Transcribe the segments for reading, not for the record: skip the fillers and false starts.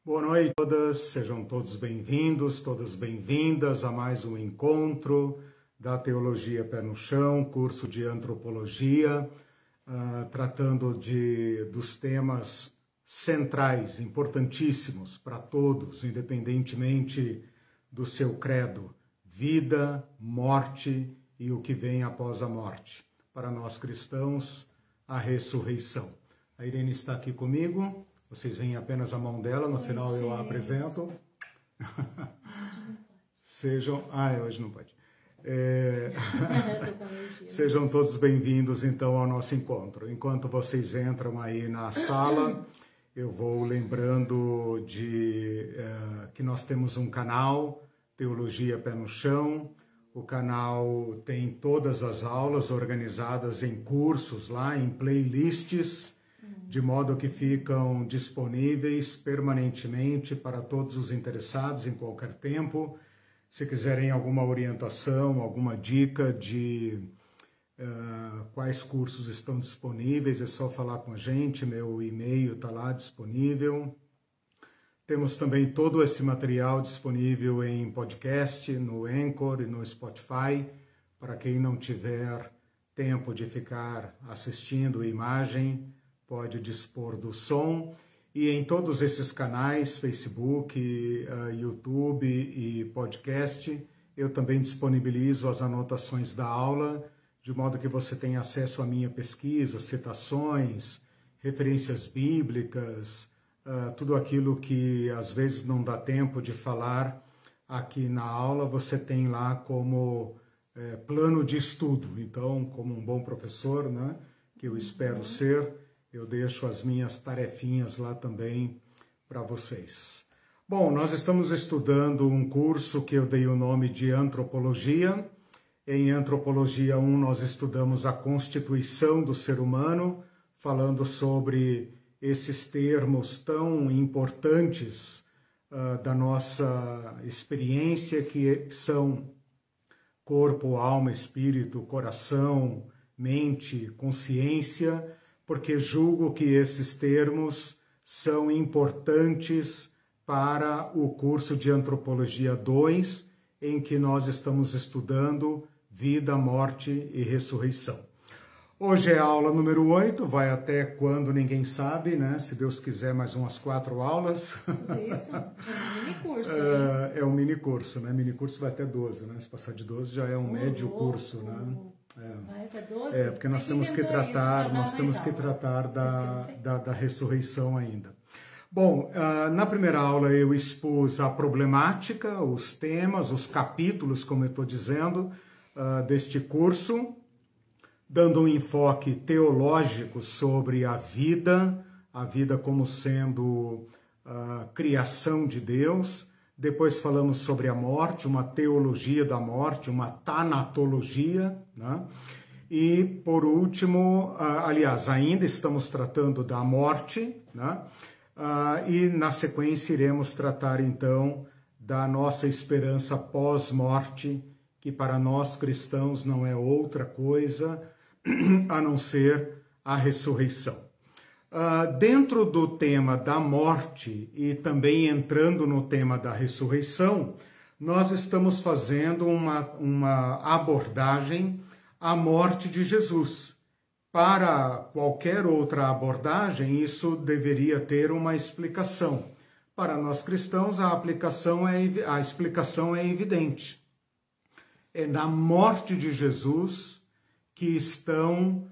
Boa noite a todas, sejam todos bem-vindos, todas bem-vindas a mais um encontro da Teologia Pé no Chão, curso de Antropologia, tratando dos temas centrais, importantíssimos para todos, independentemente do seu credo, vida, morte e o que vem após a morte. Para nós cristãos, a ressurreição. A Irene está aqui comigo. Vocês veem apenas a mão dela, no final eu a apresento. Sejam... hoje não pode. Sejam todos bem-vindos, então, ao nosso encontro. Enquanto vocês entram aí na sala, eu vou lembrando que nós temos um canal, Teologia Pé no Chão. O canal tem todas as aulas organizadas em cursos lá, em playlists, de modo que ficam disponíveis permanentemente para todos os interessados em qualquer tempo. Se quiserem alguma orientação, alguma dica de quais cursos estão disponíveis, é só falar com a gente, meu e-mail está lá disponível. Temos também todo esse material disponível em podcast, no Anchor e no Spotify, para quem não tiver tempo de ficar assistindo imagem, pode dispor do som, e em todos esses canais, Facebook, YouTube e podcast, eu também disponibilizo as anotações da aula, de modo que você tenha acesso à minha pesquisa, citações, referências bíblicas, tudo aquilo que às vezes não dá tempo de falar aqui na aula, você tem lá como plano de estudo. Então, como um bom professor, né, que eu espero ser, eu deixo as minhas tarefinhas lá também para vocês. Bom, nós estamos estudando um curso que eu dei o nome de Antropologia. Em Antropologia 1, nós estudamos a constituição do ser humano, falando sobre esses termos tão importantes da nossa experiência, que são corpo, alma, espírito, coração, mente, consciência, porque julgo que esses termos são importantes para o curso de Antropologia 2, em que nós estamos estudando vida, morte e ressurreição. Hoje é a aula número 8, vai até quando ninguém sabe, né? Se Deus quiser, mais umas 4 aulas. Tudo isso? É um mini curso, é um mini curso, né? Mini curso vai até 12, né? Se passar de 12 já é um médio curso, né? Vai até 12? Porque nós temos que tratar da ressurreição ainda. Bom, na primeira aula eu expus a problemática, os temas, os capítulos, como eu estou dizendo, deste curso, dando um enfoque teológico sobre a vida como sendo a criação de Deus. Depois falamos sobre a morte, uma teologia da morte, uma tanatologia, né? E por último, aliás, ainda estamos tratando da morte, né? E na sequência iremos tratar então da nossa esperança pós-morte, que para nós cristãos não é outra coisa a não ser a ressurreição. Dentro do tema da morte e também entrando no tema da ressurreição, nós estamos fazendo uma abordagem à morte de Jesus. Para qualquer outra abordagem, isso deveria ter uma explicação. Para nós cristãos, a explicação é evidente. É na morte de Jesus que estão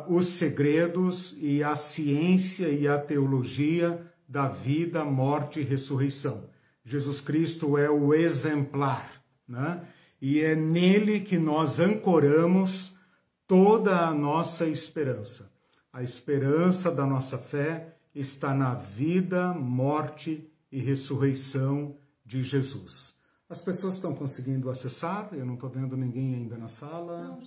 os segredos e a ciência e a teologia da vida, morte e ressurreição. Jesus Cristo é o exemplar, né? E é nele que nós ancoramos toda a nossa esperança. A esperança da nossa fé está na vida, morte e ressurreição de Jesus. As pessoas estão conseguindo acessar? Eu não estou vendo ninguém ainda na sala. Não,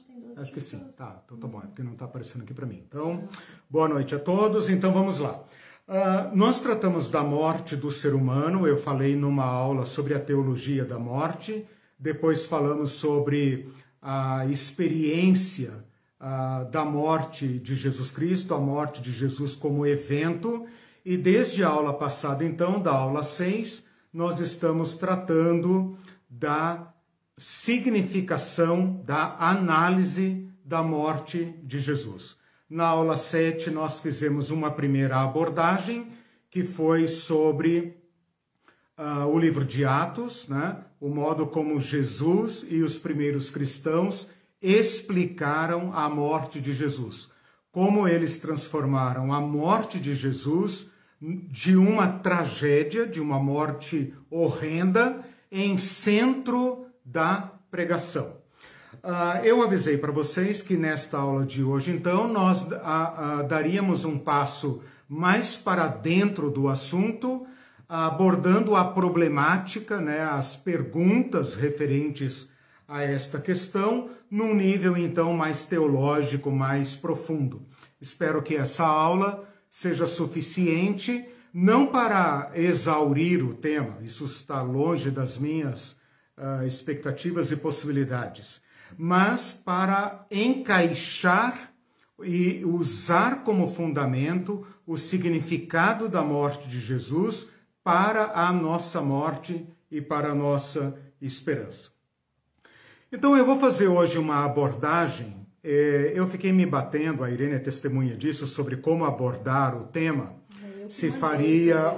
acho que sim. Tá, então tá bom, é porque não está aparecendo aqui para mim. Então, boa noite a todos. Então vamos lá. Nós tratamos da morte do ser humano. Eu falei numa aula sobre a teologia da morte. Depois falamos sobre a experiência da morte de Jesus Cristo, a morte de Jesus como evento. E desde a aula passada, então, da aula 6, nós estamos tratando da significação, da análise da morte de Jesus. Na aula 7, nós fizemos uma primeira abordagem, que foi sobre o livro de Atos, né? O modo como Jesus e os primeiros cristãos explicaram a morte de Jesus. Como eles transformaram a morte de Jesus de uma tragédia, de uma morte horrenda, em centro da pregação. Eu avisei para vocês que nesta aula de hoje, então, nós daríamos um passo mais para dentro do assunto, abordando a problemática, né, as perguntas referentes a esta questão, num nível, então, mais teológico, mais profundo. Espero que essa aula seja suficiente, não para exaurir o tema, isso está longe das minhas expectativas e possibilidades, mas para encaixar e usar como fundamento o significado da morte de Jesus para a nossa morte e para a nossa esperança. Então eu vou fazer hoje uma abordagem, eu fiquei me batendo, a Irene é testemunha disso, sobre como abordar o tema, se faria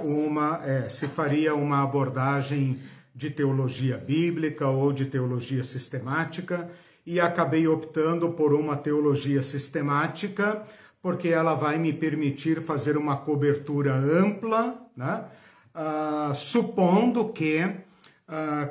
uma abordagem de teologia bíblica ou de teologia sistemática, e acabei optando por uma teologia sistemática, porque ela vai me permitir fazer uma cobertura ampla, né? Supondo que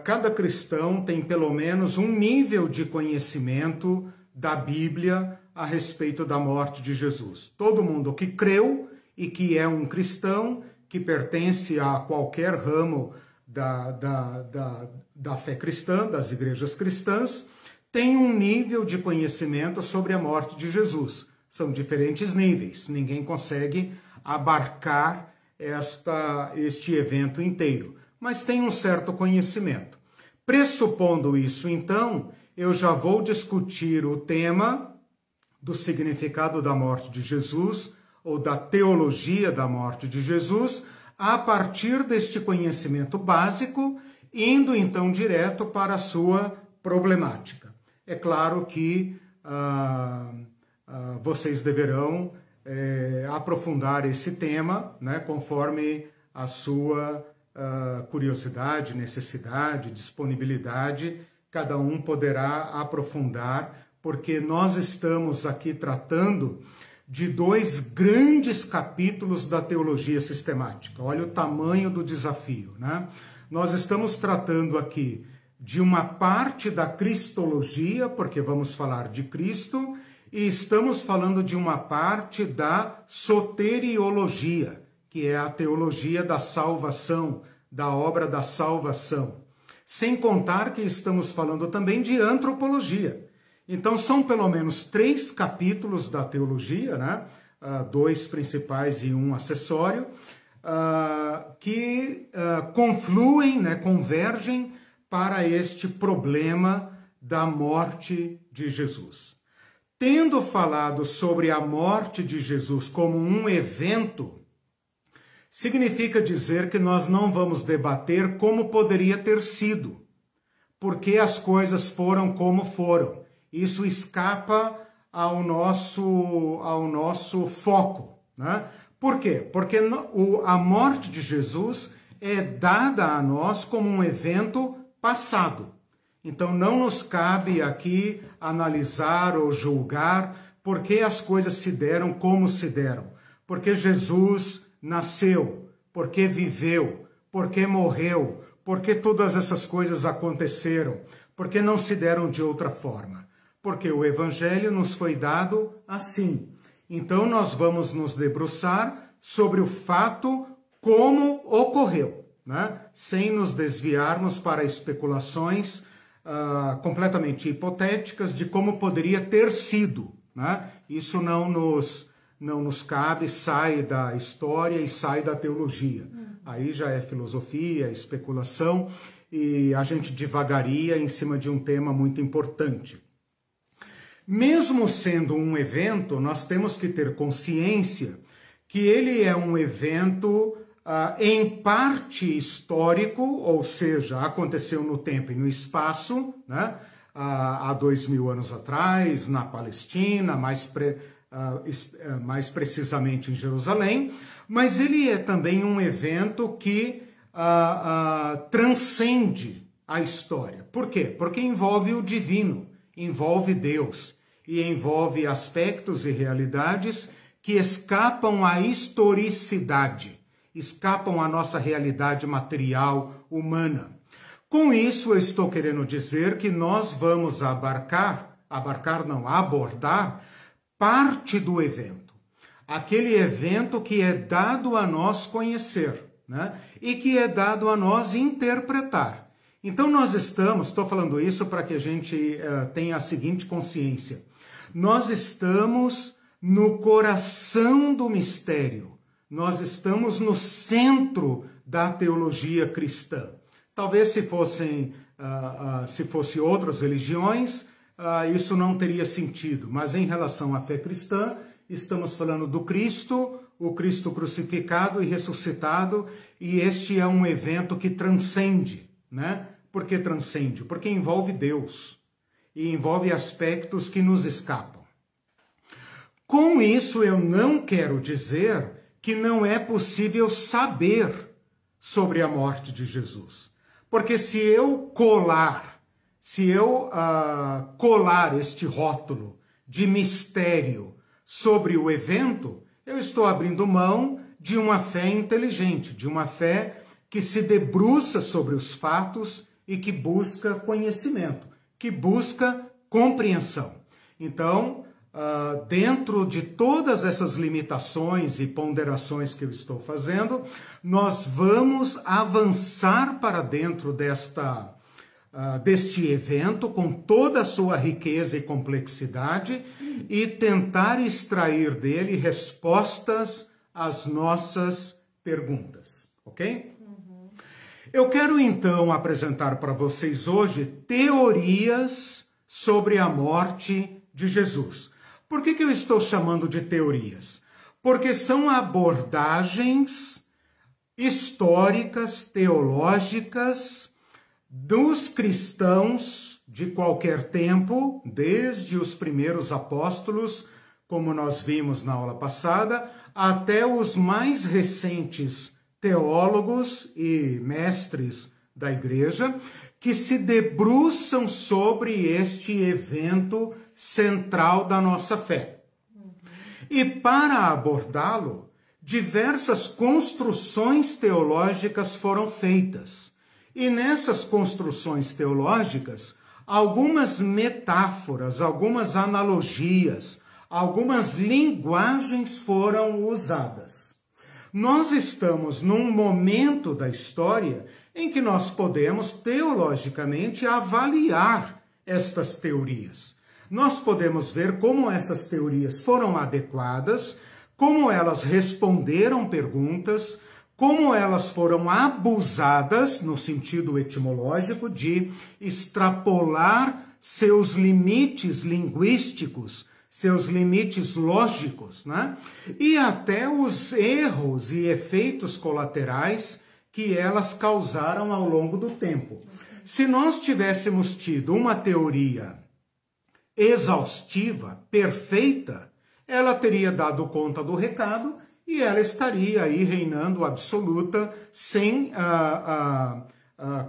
cada cristão tem pelo menos um nível de conhecimento da Bíblia a respeito da morte de Jesus. Todo mundo que creu e que é um cristão, que pertence a qualquer ramo da fé cristã, das igrejas cristãs, tem um nível de conhecimento sobre a morte de Jesus. São diferentes níveis, ninguém consegue abarcar este evento inteiro, mas tem um certo conhecimento. Pressupondo isso, então, eu já vou discutir o tema do significado da morte de Jesus, ou da teologia da morte de Jesus, a partir deste conhecimento básico, indo então direto para a sua problemática. É claro que vocês deverão aprofundar esse tema, né, conforme a sua curiosidade, necessidade, disponibilidade, cada um poderá aprofundar, porque nós estamos aqui tratando de 2 grandes capítulos da teologia sistemática. Olha o tamanho do desafio, né? Nós estamos tratando aqui de uma parte da cristologia, porque vamos falar de Cristo, e estamos falando de uma parte da soteriologia, que é a teologia da salvação, da obra da salvação. Sem contar que estamos falando também de antropologia. Então são pelo menos 3 capítulos da teologia, né? 2 principais e 1 acessório, que confluem, né? Convergem para este problema da morte de Jesus. Tendo falado sobre a morte de Jesus como um evento, significa dizer que nós não vamos debater como poderia ter sido, porque as coisas foram como foram. Isso escapa ao nosso foco, né? Por quê? Porque a morte de Jesus é dada a nós como um evento passado. Então não nos cabe aqui analisar ou julgar por que as coisas se deram como se deram. Porque Jesus nasceu, porque viveu, porque morreu, porque todas essas coisas aconteceram, porque não se deram de outra forma. Porque o Evangelho nos foi dado assim. Então nós vamos nos debruçar sobre o fato como ocorreu, né? Sem nos desviarmos para especulações completamente hipotéticas de como poderia ter sido, né? Isso não nos cabe, sai da história e sai da teologia. Aí já é filosofia, especulação, e a gente divagaria em cima de um tema muito importante. Mesmo sendo um evento, nós temos que ter consciência que ele é um evento em parte histórico, ou seja, aconteceu no tempo e no espaço, né? Há 2000 anos atrás, na Palestina, mais precisamente em Jerusalém, mas ele é também um evento que transcende a história. Por quê? Porque envolve o divino, envolve Deus e envolve aspectos e realidades que escapam à historicidade, escapam à nossa realidade material humana. Com isso, eu estou querendo dizer que nós vamos abordar parte do evento. Aquele evento que é dado a nós conhecer, né? E que é dado a nós interpretar. Então estou falando isso para que a gente tenha a seguinte consciência. Nós estamos no coração do mistério. Nós estamos no centro da teologia cristã. Talvez se fosse outras religiões, isso não teria sentido. Mas em relação à fé cristã, estamos falando do Cristo, o Cristo crucificado e ressuscitado, e este é um evento que transcende, né? Por que transcende? Porque envolve Deus e envolve aspectos que nos escapam. Com isso, eu não quero dizer que não é possível saber sobre a morte de Jesus. Porque se eu colar este rótulo de mistério sobre o evento, eu estou abrindo mão de uma fé inteligente, de uma fé que se debruça sobre os fatos e que busca conhecimento, que busca compreensão. Então, dentro de todas essas limitações e ponderações que eu estou fazendo, nós vamos avançar para dentro deste evento com toda a sua riqueza e complexidade e tentar extrair dele respostas às nossas perguntas, ok? Eu quero então apresentar para vocês hoje teorias sobre a morte de Jesus. Por que eu estou chamando de teorias? Porque são abordagens históricas, teológicas, dos cristãos de qualquer tempo, desde os primeiros apóstolos, como nós vimos na aula passada, até os mais recentes teólogos e mestres da igreja, que se debruçam sobre este evento central da nossa fé. E para abordá-lo, diversas construções teológicas foram feitas. E nessas construções teológicas, algumas metáforas, algumas analogias, algumas linguagens foram usadas. Nós estamos num momento da história em que nós podemos, teologicamente, avaliar estas teorias. Nós podemos ver como essas teorias foram adequadas, como elas responderam perguntas, como elas foram abusadas, no sentido etimológico, de extrapolar seus limites linguísticos, seus limites lógicos, né? E até os erros e efeitos colaterais que elas causaram ao longo do tempo. Se nós tivéssemos tido uma teoria exaustiva, perfeita, ela teria dado conta do recado e ela estaria aí reinando absoluta, sem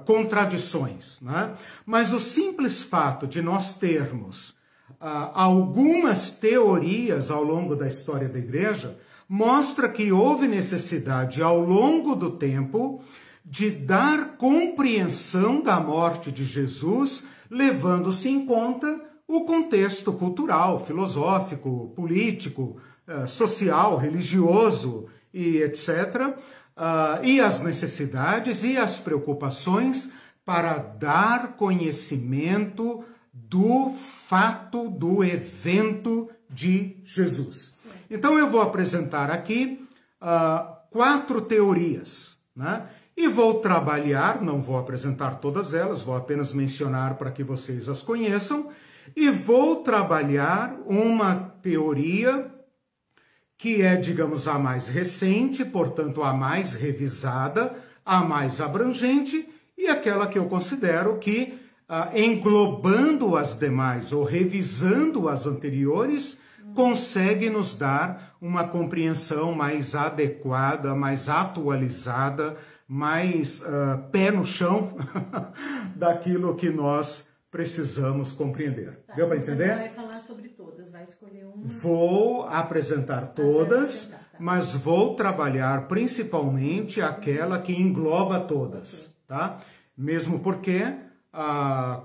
contradições, né? Mas o simples fato de nós termos algumas teorias ao longo da história da igreja mostra que houve necessidade ao longo do tempo de dar compreensão da morte de Jesus, levando-se em conta o contexto cultural, filosófico, político, social, religioso e etc., e as necessidades e as preocupações para dar conhecimento do fato, do evento de Jesus. Então eu vou apresentar aqui 4 teorias, né? E vou trabalhar, não vou apresentar todas elas, vou apenas mencionar para que vocês as conheçam, e vou trabalhar uma teoria que é, digamos, a mais recente, portanto, a mais revisada, a mais abrangente, e aquela que eu considero que, englobando as demais ou revisando as anteriores, consegue nos dar uma compreensão mais adequada, mais atualizada, mais pé no chão daquilo que nós precisamos compreender. Tá, deu para entender? Você vai falar sobre todas, vai escolher uma. Vou apresentar todas, tá. mas vou trabalhar principalmente aquela que engloba todas, tá? Mesmo porque,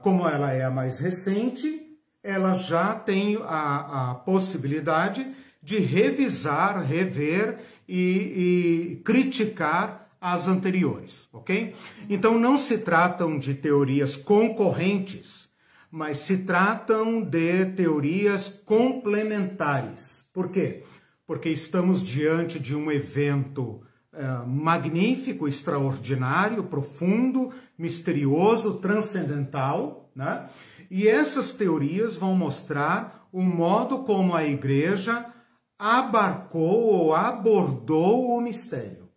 como ela é a mais recente, ela já tem a possibilidade de revisar, rever e criticar as anteriores, ok? Então não se tratam de teorias concorrentes, mas se tratam de teorias complementares. Por quê? Porque estamos diante de um evento magnífico, extraordinário, profundo, misterioso, transcendental, né? E essas teorias vão mostrar o modo como a igreja abarcou ou abordou o mistério,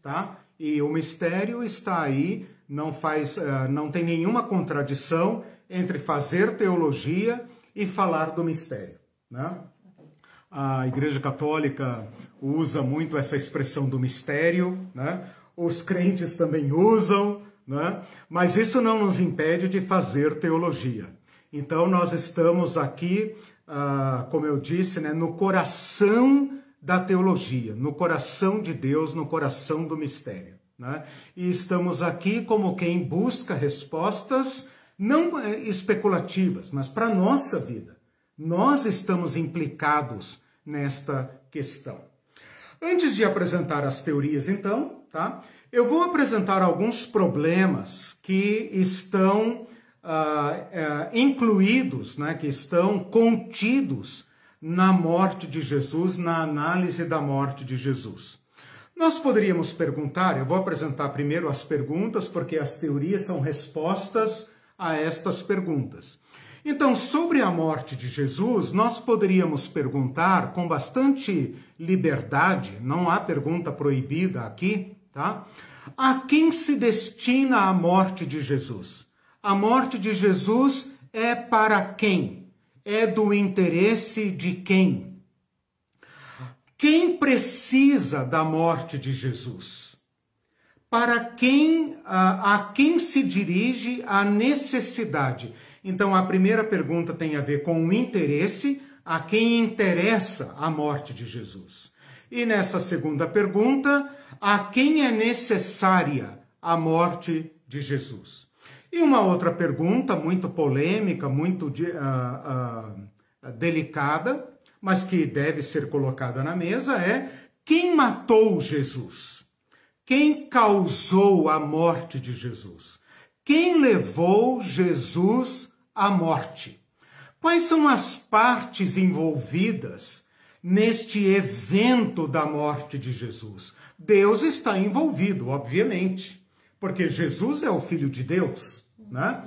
tá? E o mistério está aí, não tem nenhuma contradição entre fazer teologia e falar do mistério, né? A Igreja Católica usa muito essa expressão do mistério, né? Os crentes também usam, né? Mas isso não nos impede de fazer teologia. Então nós estamos aqui, como eu disse, né, no coração da teologia, no coração de Deus, no coração do mistério, né? E estamos aqui como quem busca respostas não especulativas, mas para a nossa vida. Nós estamos implicados nesta questão. Antes de apresentar as teorias, então, tá? Eu vou apresentar alguns problemas que estão incluídos, né, que estão contidos na morte de Jesus, na análise da morte de Jesus. Nós poderíamos perguntar, eu vou apresentar primeiro as perguntas, porque as teorias são respostas a estas perguntas. Então, sobre a morte de Jesus, nós poderíamos perguntar com bastante liberdade, não há pergunta proibida aqui, tá? A quem se destina a morte de Jesus? A morte de Jesus é para quem? É do interesse de quem? Quem precisa da morte de Jesus? Para quem, a quem se dirige a necessidade? Então, a primeira pergunta tem a ver com o interesse, a quem interessa a morte de Jesus. E nessa segunda pergunta, a quem é necessária a morte de Jesus? E uma outra pergunta muito polêmica, muito delicada, mas que deve ser colocada na mesa é: quem matou Jesus? Quem causou a morte de Jesus? Quem levou Jesus à morte? Quais são as partes envolvidas neste evento da morte de Jesus? Deus está envolvido, obviamente, porque Jesus é o Filho de Deus, né?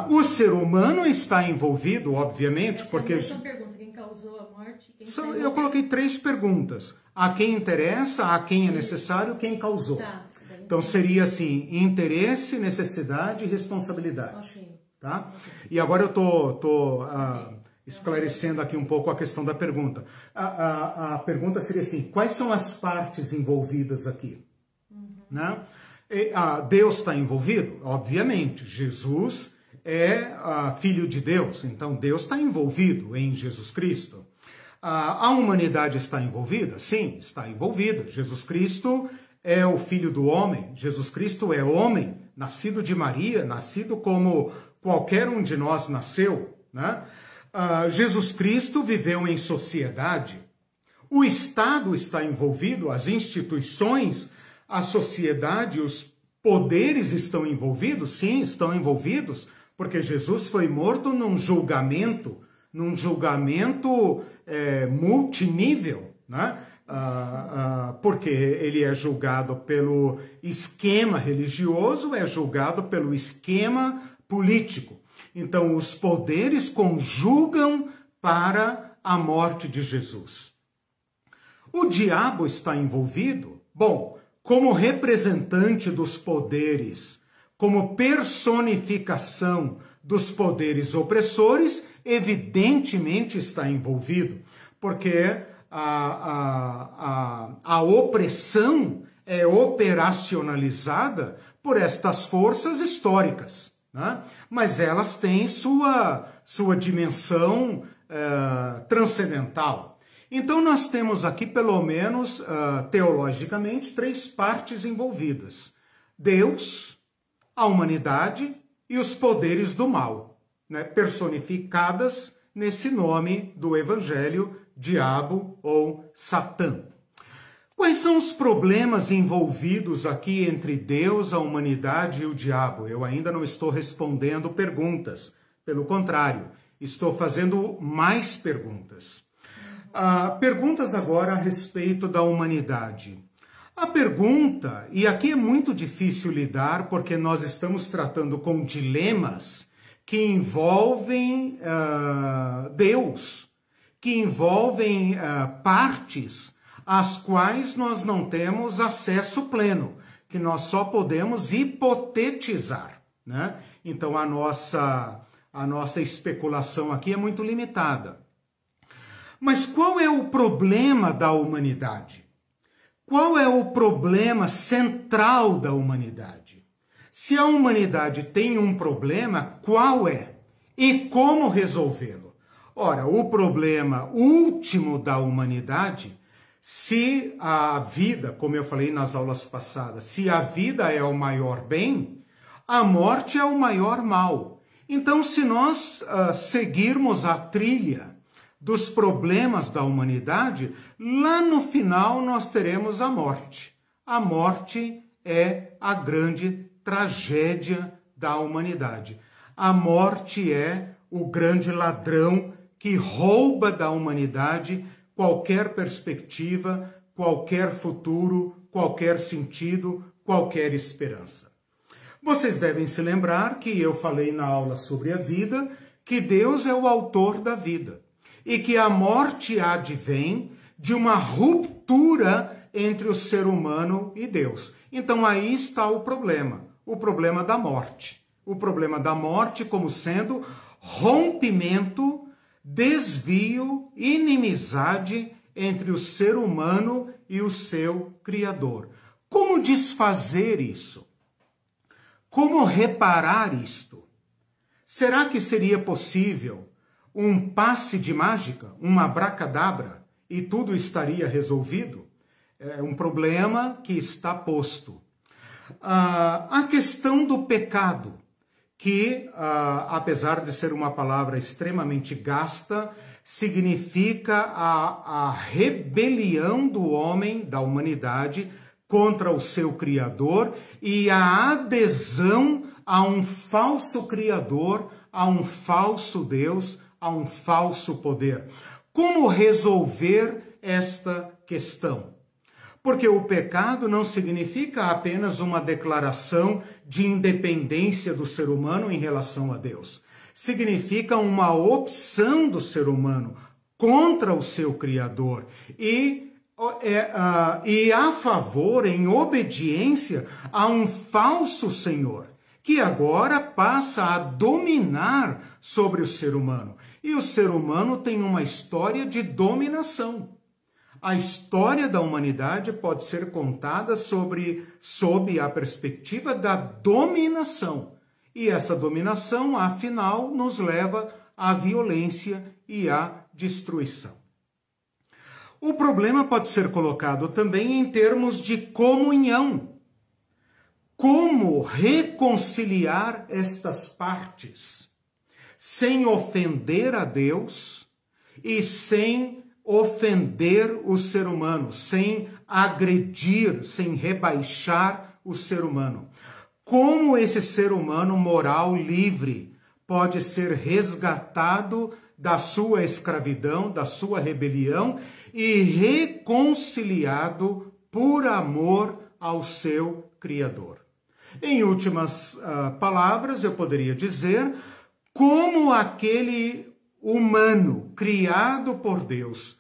O ser humano está envolvido, obviamente, porque... Essa pergunta, quem causou a morte? Eu coloquei 3 perguntas. A quem interessa, a quem é necessário, quem causou. Tá. Então seria assim: interesse, necessidade e responsabilidade. Okay. Tá? E agora eu tô esclarecendo aqui um pouco a questão da pergunta. A pergunta seria assim: quais são as partes envolvidas aqui? Né? Deus está envolvido? Obviamente. Jesus é Filho de Deus, então Deus está envolvido em Jesus Cristo. A humanidade está envolvida? Sim, está envolvida. Jesus Cristo é o Filho do homem. Jesus Cristo é homem, nascido de Maria, nascido como qualquer um de nós nasceu, né? Jesus Cristo viveu em sociedade. O Estado está envolvido, as instituições, a sociedade, os poderes estão envolvidos? Sim, estão envolvidos, porque Jesus foi morto num julgamento multinível, né? Porque ele é julgado pelo esquema religioso, é julgado pelo esquema político. Então, os poderes conjugam para a morte de Jesus. O diabo está envolvido? Bom, como representante dos poderes, como personificação dos poderes opressores, evidentemente está envolvido, porque a opressão é operacionalizada por estas forças históricas, né? Mas elas têm sua dimensão transcendental. Então nós temos aqui, pelo menos teologicamente, 3 partes envolvidas: Deus, a humanidade e os poderes do mal, né? Personificadas nesse nome do Evangelho, diabo ou Satã. Quais são os problemas envolvidos aqui entre Deus, a humanidade e o diabo? Eu ainda não estou respondendo perguntas. Pelo contrário, estou fazendo mais perguntas. Perguntas agora a respeito da humanidade. A pergunta, e aqui é muito difícil lidar porque nós estamos tratando com dilemas que envolvem Deus, que envolvem partes às quais nós não temos acesso pleno, que nós só podemos hipotetizar, né? Então a nossa especulação aqui é muito limitada. Mas qual é o problema da humanidade? Qual é o problema central da humanidade? Se a humanidade tem um problema, qual é? E como resolvê-lo? Ora, o problema último da humanidade, se a vida, como eu falei nas aulas passadas, se a vida é o maior bem, a morte é o maior mal. Então, se nós seguirmos a trilha dos problemas da humanidade, lá no final nós teremos a morte. A morte é a grande tragédia da humanidade. A morte é o grande ladrão que rouba da humanidade qualquer perspectiva, qualquer futuro, qualquer sentido, qualquer esperança. Vocês devem se lembrar que eu falei na aula sobre a vida que Deus é o autor da vida e que a morte advém de uma ruptura entre o ser humano e Deus. Então aí está o problema da morte. O problema da morte como sendo rompimento, desvio, inimizade entre o ser humano e o seu Criador. Como desfazer isso? Como reparar isto? Será que seria possível um passe de mágica, uma abracadabra, e tudo estaria resolvido? É um problema que está posto. A questão do pecado, que, apesar de ser uma palavra extremamente gasta, significa a rebelião do homem, da humanidade, contra o seu Criador e a adesão a um falso Criador, a um falso Deus, a um falso poder. Como resolver esta questão? Porque o pecado não significa apenas uma declaração de independência do ser humano em relação a Deus. Significa uma opção do ser humano contra o seu Criador e a favor, em obediência a um falso Senhor, que agora passa a dominar sobre o ser humano. E o ser humano tem uma história de dominação. A história da humanidade pode ser contada sob a perspectiva da dominação. E essa dominação, afinal, nos leva à violência e à destruição. O problema pode ser colocado também em termos de comunhão. Como reconciliar estas partes sem ofender a Deus e sem ofender o ser humano, sem agredir, sem rebaixar o ser humano? Como esse ser humano moral livre pode ser resgatado da sua escravidão, da sua rebelião e reconciliado por amor ao seu Criador? Em últimas palavras, eu poderia dizer como aquele humano criado por Deus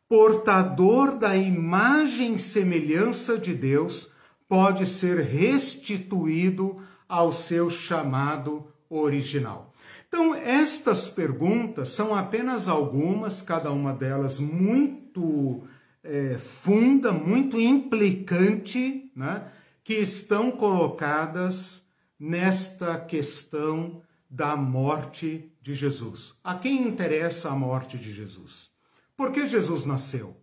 portador da imagem e semelhança de Deus, pode ser restituído ao seu chamado original? Então, estas perguntas são apenas algumas, cada uma delas muito funda, muito implicante, né, que estão colocadas nesta questão da morte de Jesus. A quem interessa a morte de Jesus? Por que Jesus nasceu?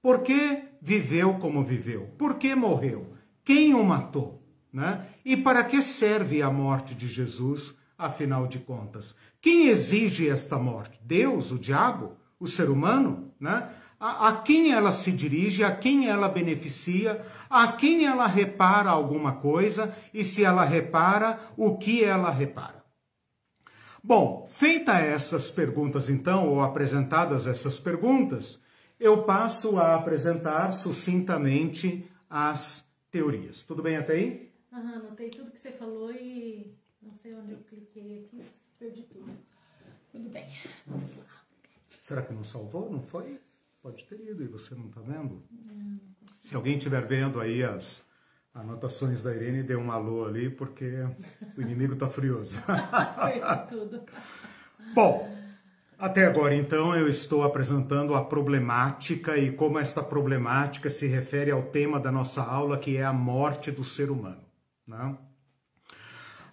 Por que viveu como viveu? Por que morreu? Quem o matou? Né? E para que serve a morte de Jesus, afinal de contas? Quem exige esta morte? Deus, o diabo, o ser humano? Né? A quem ela se dirige, a quem ela beneficia, a quem ela repara alguma coisa, e se ela repara, o que ela repara? Bom, feitas essas perguntas então, ou apresentadas essas perguntas, eu passo a apresentar sucintamente as teorias. Tudo bem até aí? Anotei tudo que você falou e não sei onde eu cliquei aqui, perdi tudo. Tudo bem, vamos lá. Será que não salvou? Não foi? Pode ter ido e você não está vendo? Não. Se alguém estiver vendo aí as anotações da Irene, dê um alô ali, porque o inimigo está furioso. Perdi tudo. Bom, até agora então eu estou apresentando a problemática e como esta problemática se refere ao tema da nossa aula, que é a morte do ser humano, né?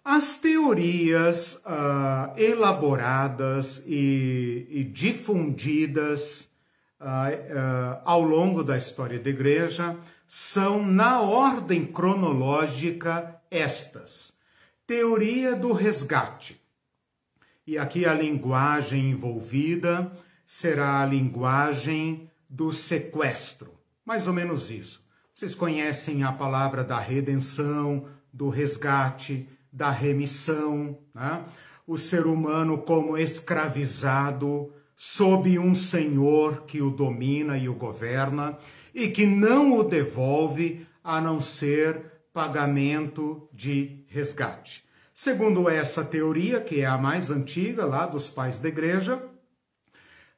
As teorias elaboradas e difundidas ao longo da história da Igreja são, na ordem cronológica, estas. Teoria do resgate. E aqui a linguagem envolvida será a linguagem do sequestro. Mais ou menos isso. Vocês conhecem a palavra da redenção, do resgate, da remissão, né? O ser humano como escravizado sob um senhor que o domina e o governa e que não o devolve a não ser pagamento de resgate. Segundo essa teoria, que é a mais antiga lá dos pais da igreja,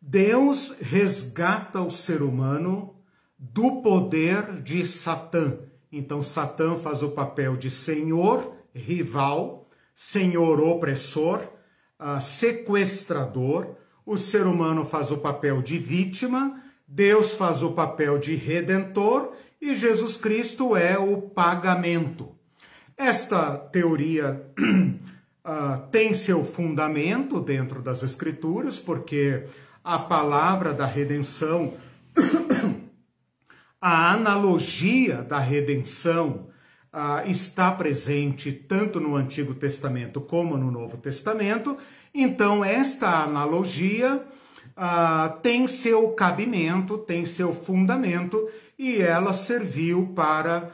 Deus resgata o ser humano do poder de Satã. Então Satã faz o papel de senhor rival, senhor opressor, sequestrador. O ser humano faz o papel de vítima, Deus faz o papel de redentor e Jesus Cristo é o pagamento. Esta teoria tem seu fundamento dentro das Escrituras, porque a palavra da redenção, a analogia da redenção está presente tanto no Antigo Testamento como no Novo Testamento. Então, esta analogia tem seu cabimento, tem seu fundamento, e ela serviu para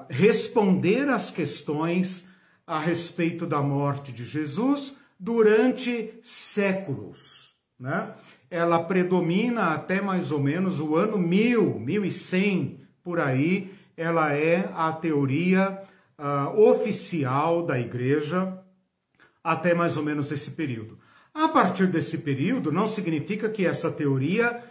responder às questões a respeito da morte de Jesus durante séculos, né? Ela predomina até mais ou menos o ano 1100, por aí. Ela é a teoria oficial da igreja até mais ou menos esse período. A partir desse período, não significa que essa teoria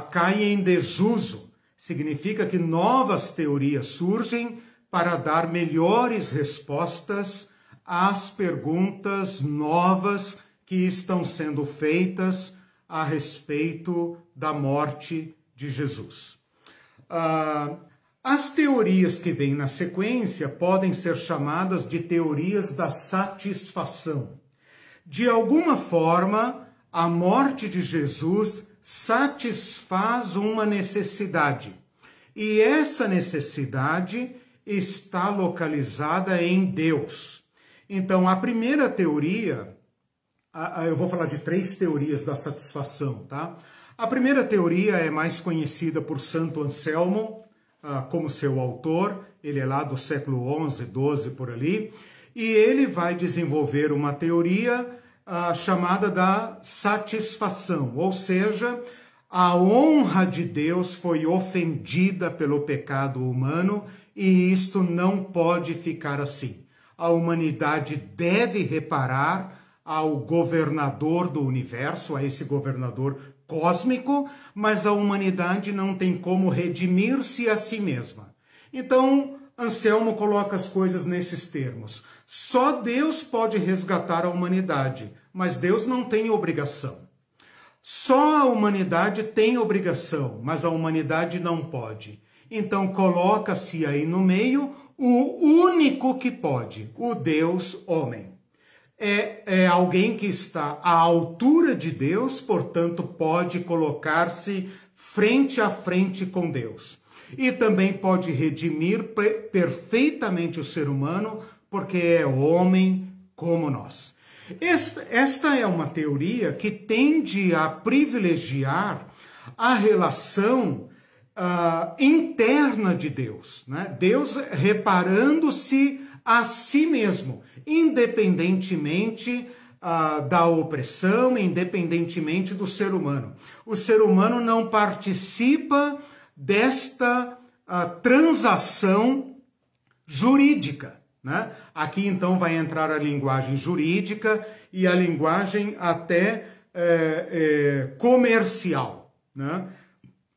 caia em desuso. Significa que novas teorias surgem para dar melhores respostas às perguntas novas que estão sendo feitas a respeito da morte de Jesus. As teorias que vêm na sequência podem ser chamadas de teorias da satisfação. De alguma forma, a morte de Jesus satisfaz uma necessidade. E essa necessidade está localizada em Deus. Então, a primeira teoria, eu vou falar de 3 teorias da satisfação, tá? A primeira teoria é mais conhecida por Santo Anselmo, como seu autor. Ele é lá do século XI, XII, por ali. E ele vai desenvolver uma teoria chamada da satisfação, ou seja, a honra de Deus foi ofendida pelo pecado humano e isto não pode ficar assim. A humanidade deve reparar ao governador do universo, a esse governador cósmico, mas a humanidade não tem como redimir-se a si mesma. Então, Anselmo coloca as coisas nesses termos. Só Deus pode resgatar a humanidade, mas Deus não tem obrigação. Só a humanidade tem obrigação, mas a humanidade não pode. Então coloca-se aí no meio o único que pode, o Deus homem. É alguém que está à altura de Deus, portanto pode colocar-se frente a frente com Deus. E também pode redimir perfeitamente o ser humano, porque é homem como nós. Esta é uma teoria que tende a privilegiar a relação interna de Deus, né? Deus reparando-se a si mesmo, independentemente da opressão, independentemente do ser humano. O ser humano não participa desta transação jurídica, né? Aqui então vai entrar a linguagem jurídica e a linguagem até comercial, né?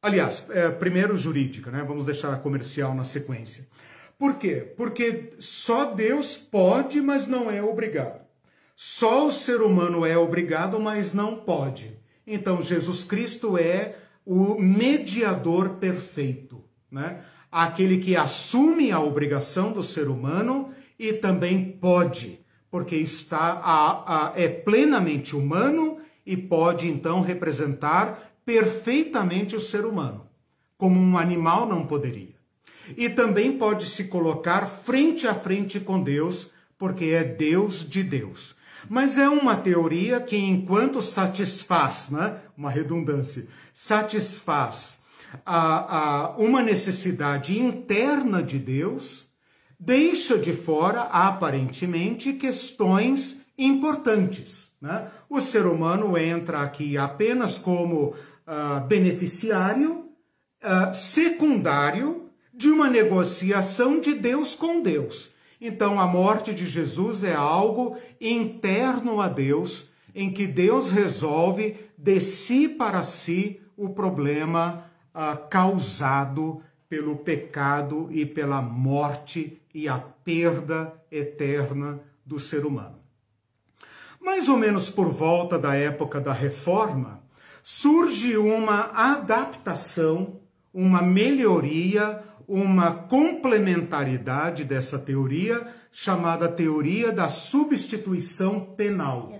Aliás, primeiro jurídica, né? Vamos deixar a comercial na sequência. Por quê? Porque só Deus pode, mas não é obrigado. Só o ser humano é obrigado, mas não pode. Então Jesus Cristo é o mediador perfeito, né? Aquele que assume a obrigação do ser humano e também pode, porque é plenamente humano e pode então representar perfeitamente o ser humano, como um animal não poderia. E também pode se colocar frente a frente com Deus, porque é Deus de Deus. Mas é uma teoria que, enquanto satisfaz, né, uma redundância, satisfaz uma necessidade interna de Deus, deixa de fora, aparentemente, questões importantes, né? O ser humano entra aqui apenas como beneficiário secundário de uma negociação de Deus com Deus. Então, a morte de Jesus é algo interno a Deus, em que Deus resolve de si para si o problema causado pelo pecado e pela morte e a perda eterna do ser humano. Mais ou menos por volta da época da Reforma, surge uma adaptação, uma melhoria, uma complementaridade dessa teoria, chamada teoria da substituição penal.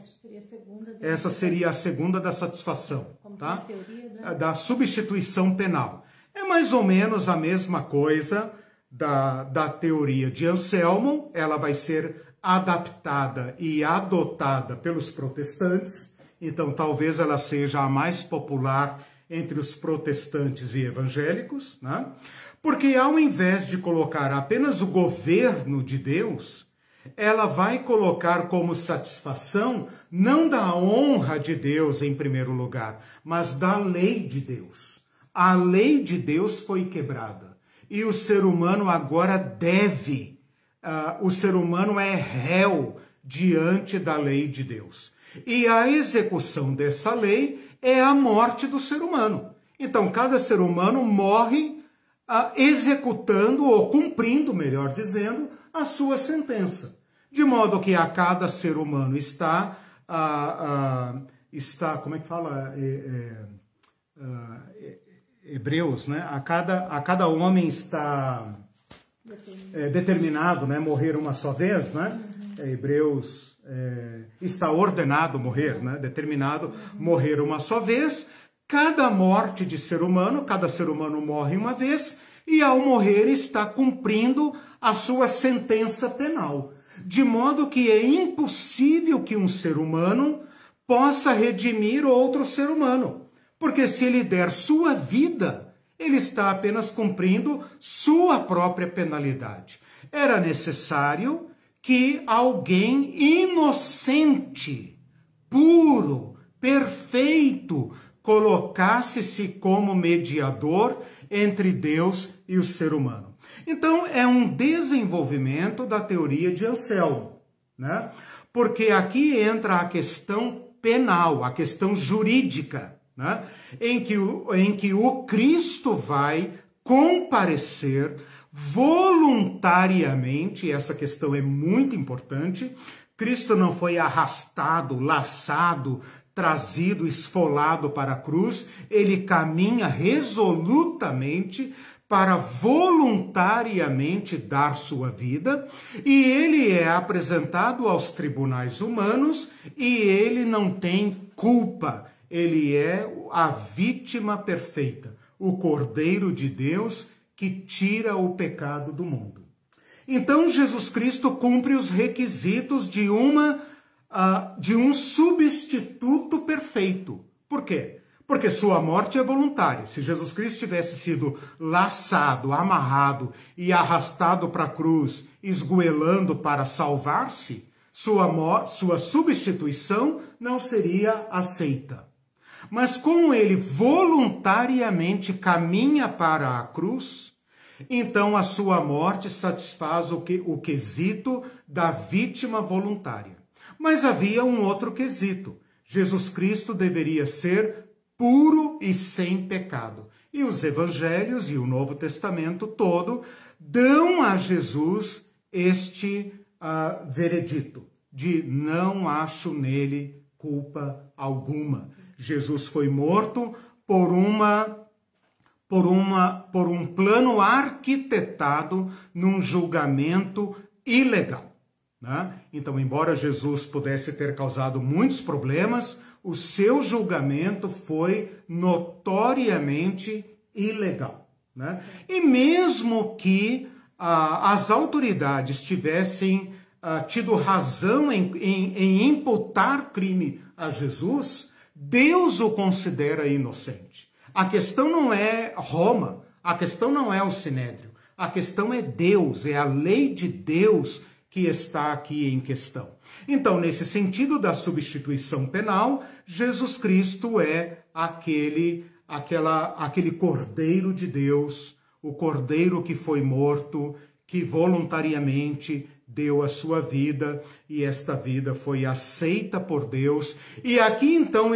Essa seria a segunda da satisfação, tá? Da substituição penal. É mais ou menos a mesma coisa da teoria de Anselmo. Ela vai ser adaptada e adotada pelos protestantes, então talvez ela seja a mais popular entre os protestantes e evangélicos, né? Porque ao invés de colocar apenas o governo de Deus, ela vai colocar como satisfação não da honra de Deus em primeiro lugar, mas da lei de Deus. A lei de Deus foi quebrada e o ser humano agora deve, o ser humano é réu diante da lei de Deus. E a execução dessa lei é a morte do ser humano. Então, cada ser humano morre executando ou cumprindo, melhor dizendo, a sua sentença. De modo que a cada ser humano está como é que fala? Hebreus, né? A cada homem está determinado, né? Morrer uma só vez, né? Hebreus está ordenado morrer, né? Determinado morrer uma só vez. Cada morte de ser humano, cada ser humano morre uma vez e ao morrer está cumprindo a sua sentença penal. De modo que é impossível que um ser humano possa redimir outro ser humano. Porque se ele der sua vida, ele está apenas cumprindo sua própria penalidade. Era necessário que alguém inocente, puro, perfeito, colocasse-se como mediador entre Deus e o ser humano. Então, é um desenvolvimento da teoria de Anselmo, né? Porque aqui entra a questão penal, a questão jurídica, né? em que o Cristo vai comparecer voluntariamente. Essa questão é muito importante. Cristo não foi arrastado, laçado, trazido, esfolado para a cruz. Ele caminha resolutamente para voluntariamente dar sua vida, e ele é apresentado aos tribunais humanos e ele não tem culpa. Ele é a vítima perfeita, o Cordeiro de Deus que tira o pecado do mundo. Então Jesus Cristo cumpre os requisitos de um substituto perfeito. Por quê? Porque sua morte é voluntária. Se Jesus Cristo tivesse sido laçado, amarrado e arrastado para a cruz, esgoelando para salvar-se, sua substituição não seria aceita. Mas como ele voluntariamente caminha para a cruz, então a sua morte satisfaz o quesito da vítima voluntária. Mas havia um outro quesito. Jesus Cristo deveria ser puro e sem pecado. E os evangelhos e o Novo Testamento todo dão a Jesus este veredito de não acho nele culpa alguma. Jesus foi morto por um plano arquitetado num julgamento ilegal, né? Então, embora Jesus pudesse ter causado muitos problemas, o seu julgamento foi notoriamente ilegal, né? E mesmo que as autoridades tivessem tido razão em imputar crime a Jesus, Deus o considera inocente. A questão não é Roma, a questão não é o Sinédrio, a questão é Deus, é a lei de Deus que está aqui em questão. Então, nesse sentido da substituição penal, Jesus Cristo é aquele Cordeiro de Deus, o Cordeiro que foi morto, que voluntariamente deu a sua vida, e esta vida foi aceita por Deus. E aqui, então,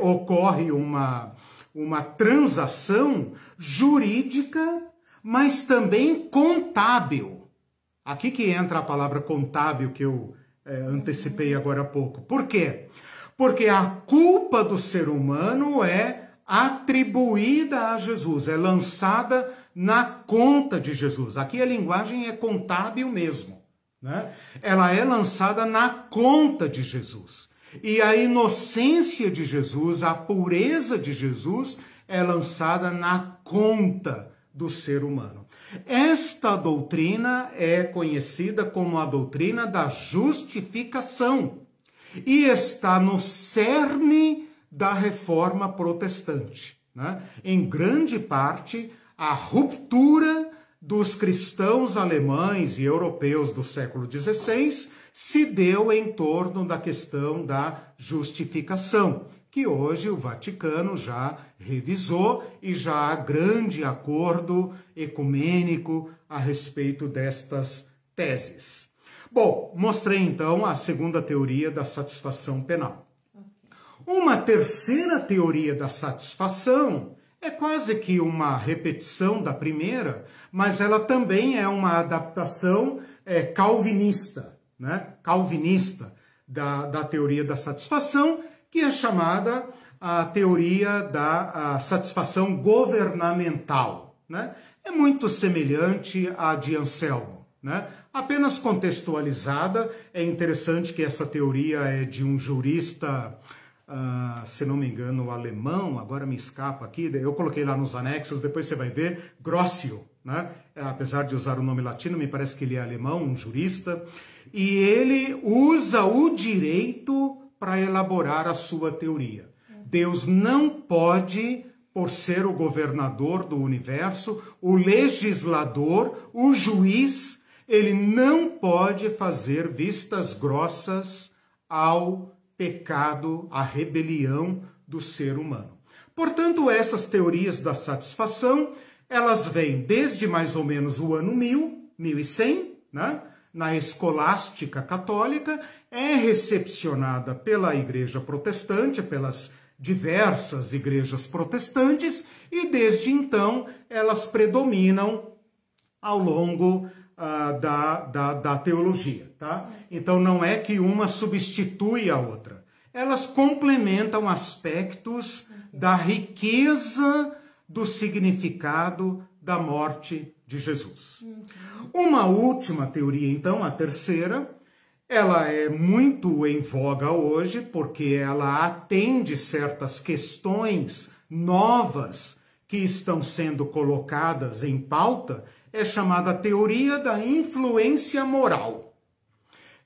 ocorre uma transação jurídica, mas também contábil. Aqui que entra a palavra contábil que eu antecipei agora há pouco. Por quê? Porque a culpa do ser humano é atribuída a Jesus, é lançada na conta de Jesus. Aqui a linguagem é contábil mesmo, né? Ela é lançada na conta de Jesus. E a inocência de Jesus, a pureza de Jesus é lançada na conta do ser humano. Esta doutrina é conhecida como a doutrina da justificação e está no cerne da reforma protestante, né? Em grande parte, a ruptura dos cristãos alemães e europeus do século XVI se deu em torno da questão da justificação, que hoje o Vaticano já revisou e já há grande acordo ecumênico a respeito destas teses. Bom, mostrei então a segunda teoria da satisfação penal. Uma terceira teoria da satisfação é quase que uma repetição da primeira, mas ela também é uma adaptação calvinista, né? Calvinista da teoria da satisfação, que é chamada a teoria da satisfação governamental, né? É muito semelhante à de Anselmo, né? Apenas contextualizada. É interessante que essa teoria é de um jurista, se não me engano, alemão, agora me escapa aqui, eu coloquei lá nos anexos, depois você vai ver, Grocio, né? Apesar de usar o nome latino, me parece que ele é alemão, um jurista, e ele usa o direito para elaborar a sua teoria. Deus não pode, por ser o governador do universo, o legislador, o juiz, ele não pode fazer vistas grossas ao pecado, à rebelião do ser humano. Portanto, essas teorias da satisfação, elas vêm desde mais ou menos o ano 1100, né? Na escolástica católica, é recepcionada pela Igreja Protestante, pelas diversas igrejas protestantes e desde então elas predominam ao longo da teologia, tá? Então não é que uma substitui a outra, elas complementam aspectos da riqueza do significado da morte de Jesus. Uma última teoria, então, a terceira, ela é muito em voga hoje porque ela atende certas questões novas que estão sendo colocadas em pauta, é chamada teoria da influência moral.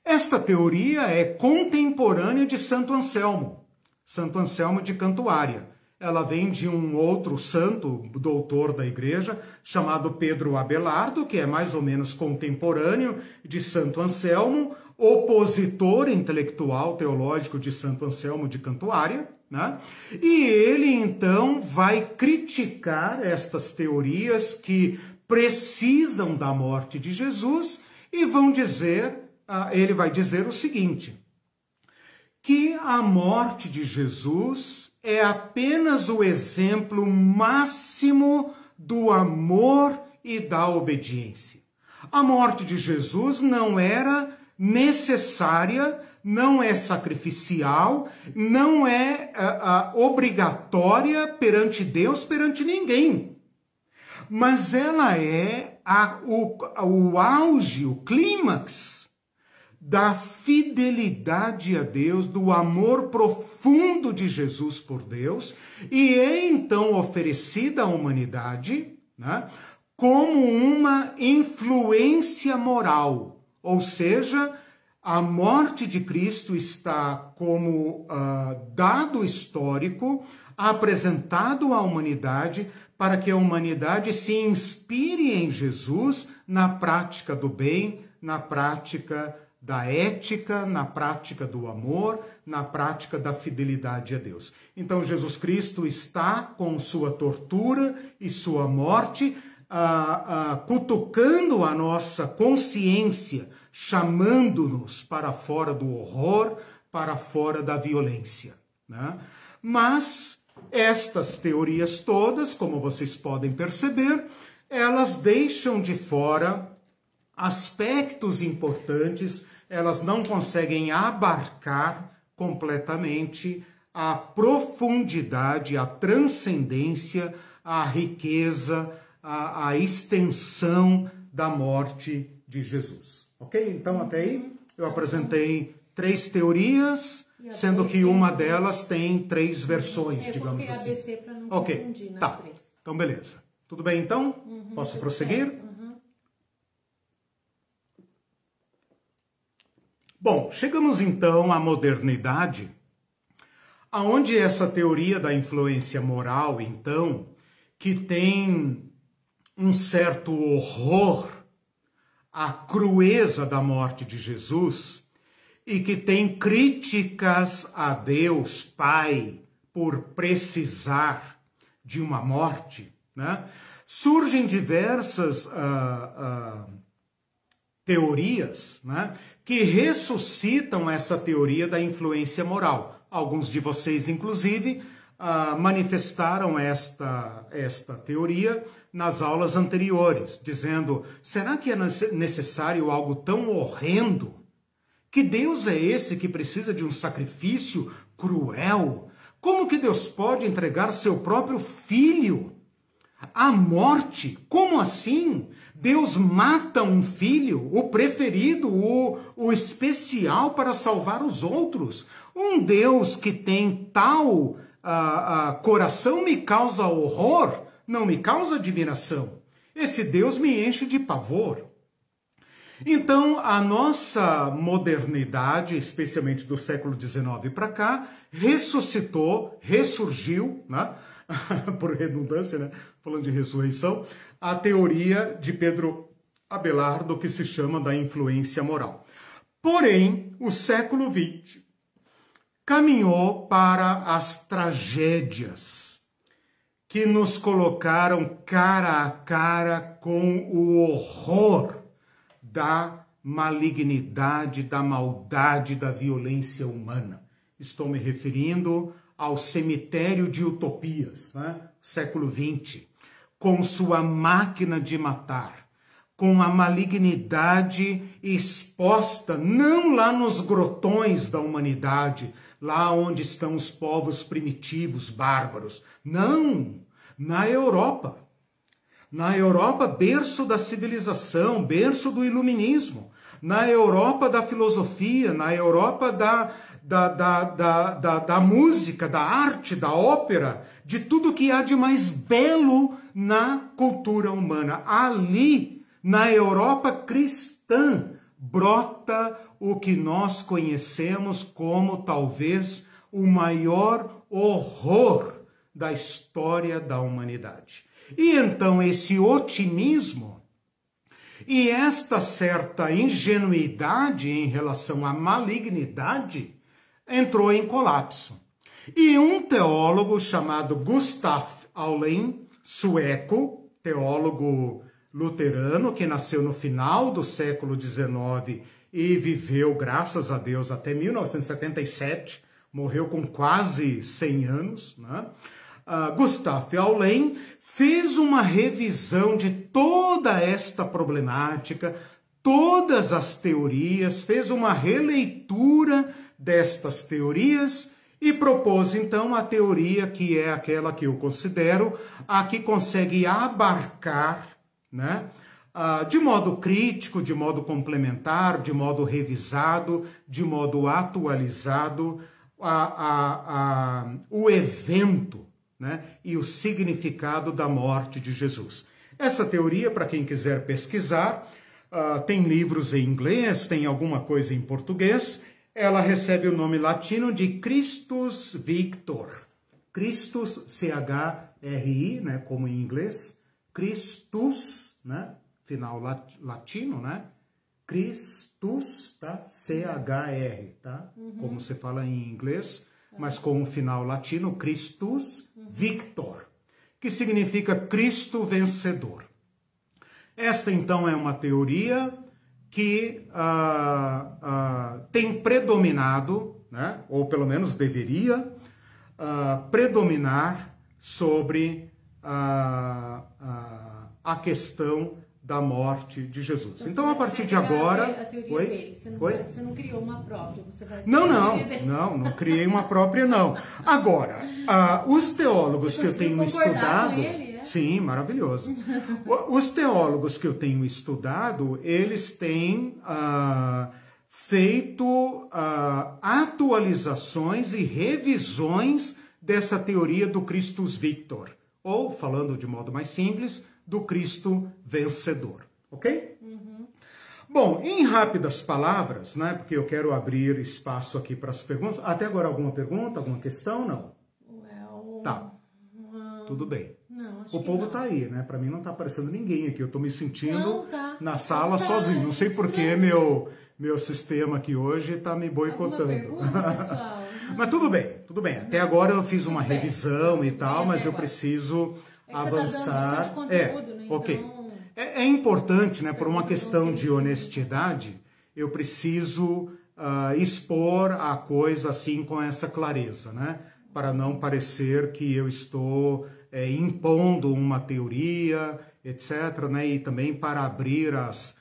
Esta teoria é contemporânea de Santo Anselmo de Cantuária. Ela vem de um outro santo, doutor da igreja, chamado Pedro Abelardo, que é mais ou menos contemporâneo de Santo Anselmo, opositor intelectual teológico de Santo Anselmo de Cantuária, né? E ele, então, vai criticar estas teorias que precisam da morte de Jesus e ele vai dizer o seguinte, que a morte de Jesus é apenas o exemplo máximo do amor e da obediência. A morte de Jesus não era necessária, não é sacrificial, não é obrigatória perante Deus, perante ninguém. Mas ela é o auge, o clímax da fidelidade a Deus, do amor profundo de Jesus por Deus, e é então oferecida à humanidade, né, como uma influência moral, ou seja, a morte de Cristo está como dado histórico apresentado à humanidade para que a humanidade se inspire em Jesus na prática do bem, na prática da ética, na prática do amor, na prática da fidelidade a Deus. Então, Jesus Cristo está com sua tortura e sua morte, cutucando a nossa consciência, chamando-nos para fora do horror, para fora da violência, né? Mas estas teorias todas, como vocês podem perceber, elas deixam de fora aspectos importantes, elas não conseguem abarcar completamente a profundidade, a transcendência, a riqueza, a extensão da morte de Jesus. Ok? Então, até aí, eu apresentei 3 teorias, sendo que uma delas tem 3 versões, digamos assim. ABC para não confundir nas 3. Então, beleza. Tudo bem, então? Posso prosseguir? Bom, chegamos então à modernidade, aonde essa teoria da influência moral, então, que tem um certo horror à crueza da morte de Jesus e que tem críticas a Deus Pai por precisar de uma morte, né? Surgem diversas teorias, né, que ressuscitam essa teoria da influência moral. Alguns de vocês, inclusive, manifestaram esta teoria nas aulas anteriores, dizendo, será que é necessário algo tão horrendo? Que Deus é esse que precisa de um sacrifício cruel? Como que Deus pode entregar seu próprio filho à morte? Como assim? Deus mata um filho, o preferido, o especial para salvar os outros. Um Deus que tem tal coração me causa horror, não me causa admiração. Esse Deus me enche de pavor. Então, a nossa modernidade, especialmente do século XIX para cá, ressurgiu, né? Por redundância, né? Falando de ressurreição, a teoria de Pedro Abelardo, que se chama da influência moral. Porém, o século XX caminhou para as tragédias que nos colocaram cara a cara com o horror da malignidade, da maldade, da violência humana. Estou me referindo ao cemitério de utopias, né? Século XX, com sua máquina de matar, com a malignidade exposta, não lá nos grotões da humanidade, lá onde estão os povos primitivos, bárbaros. Não, na Europa. Na Europa, berço da civilização, berço do iluminismo. Na Europa da filosofia, na Europa da música, da arte, da ópera, de tudo que há de mais belo na cultura humana. Ali, na Europa cristã, brota o que nós conhecemos como talvez o maior horror da história da humanidade. E então esse otimismo e esta certa ingenuidade em relação à malignidade entrou em colapso. E um teólogo chamado Gustav Aulén, sueco, teólogo luterano, que nasceu no final do século XIX e viveu, graças a Deus, até 1977, morreu com quase 100 anos, né? Gustav Aulén fez uma revisão de toda esta problemática, todas as teorias, fez uma releitura destas teorias e propôs então a teoria que é aquela que eu considero a que consegue abarcar, né, de modo crítico, de modo complementar, de modo revisado, de modo atualizado, o evento, né, e o significado da morte de Jesus. Essa teoria, para quem quiser pesquisar, tem livros em inglês, tem alguma coisa em português. Ela recebe o nome latino de Christus Victor. Christus, C-H-R-I, né, como em inglês. Christus, né, final latino, né? Christus, tá? C-H-R, tá? Como se fala em inglês, mas com o final latino, Christus Victor, que significa Cristo vencedor. Esta, então, é uma teoria que tem predominado, né, ou pelo menos deveria predominar sobre a questão da morte de Jesus. Então, a partir de agora... A teoria dele. Você não criou uma própria. Você vai não criei uma própria, não. Agora, os teólogos que eu tenho estudado... Com ele, é? Sim, maravilhoso. Os teólogos que eu tenho estudado, eles têm feito atualizações e revisões dessa teoria do Christus Victor, ou, falando de modo mais simples, do Cristo vencedor, ok? Bom, em rápidas palavras, né, porque eu quero abrir espaço aqui para as perguntas. Até agora, alguma pergunta, alguma questão? Não? Tá, tudo bem. Não, o povo tá aí, né? Para mim não tá aparecendo ninguém aqui. Eu tô me sentindo na sala sozinho. Não sei por que meu sistema aqui hoje tá me boicotando. Pergunta, pessoal? Mas tudo bem. Até agora eu fiz uma revisão e tal, mas eu preciso avançar. Tá dando bastante conteúdo, né? Ok. Então... É importante, né? Por uma questão de honestidade, eu preciso expor a coisa assim com essa clareza, né? Para não parecer que eu estou impondo uma teoria, etc., né? E também para abrir as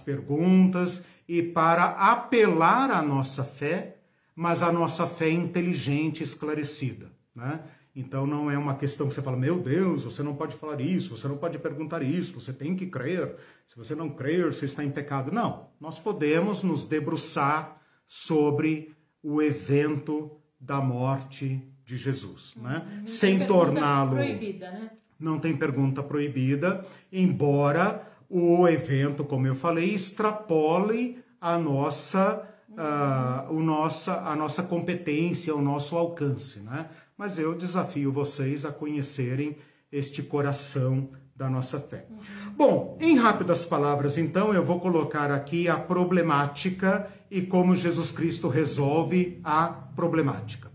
perguntas e para apelar à nossa fé, mas a nossa fé inteligente, esclarecida, né? Então não é uma questão que você fala, meu Deus, você não pode falar isso, você não pode perguntar isso, você tem que crer. Se você não crer, você está em pecado. Não, nós podemos nos debruçar sobre o evento da morte de Jesus, né? Sem torná-lo... proibida, né? Não tem pergunta proibida, embora o evento, como eu falei, extrapole a nossa competência, o nosso alcance, né? Mas eu desafio vocês a conhecerem este coração da nossa fé. Bom, em rápidas palavras, então, eu vou colocar aqui a problemática e como Jesus Cristo resolve a problemática.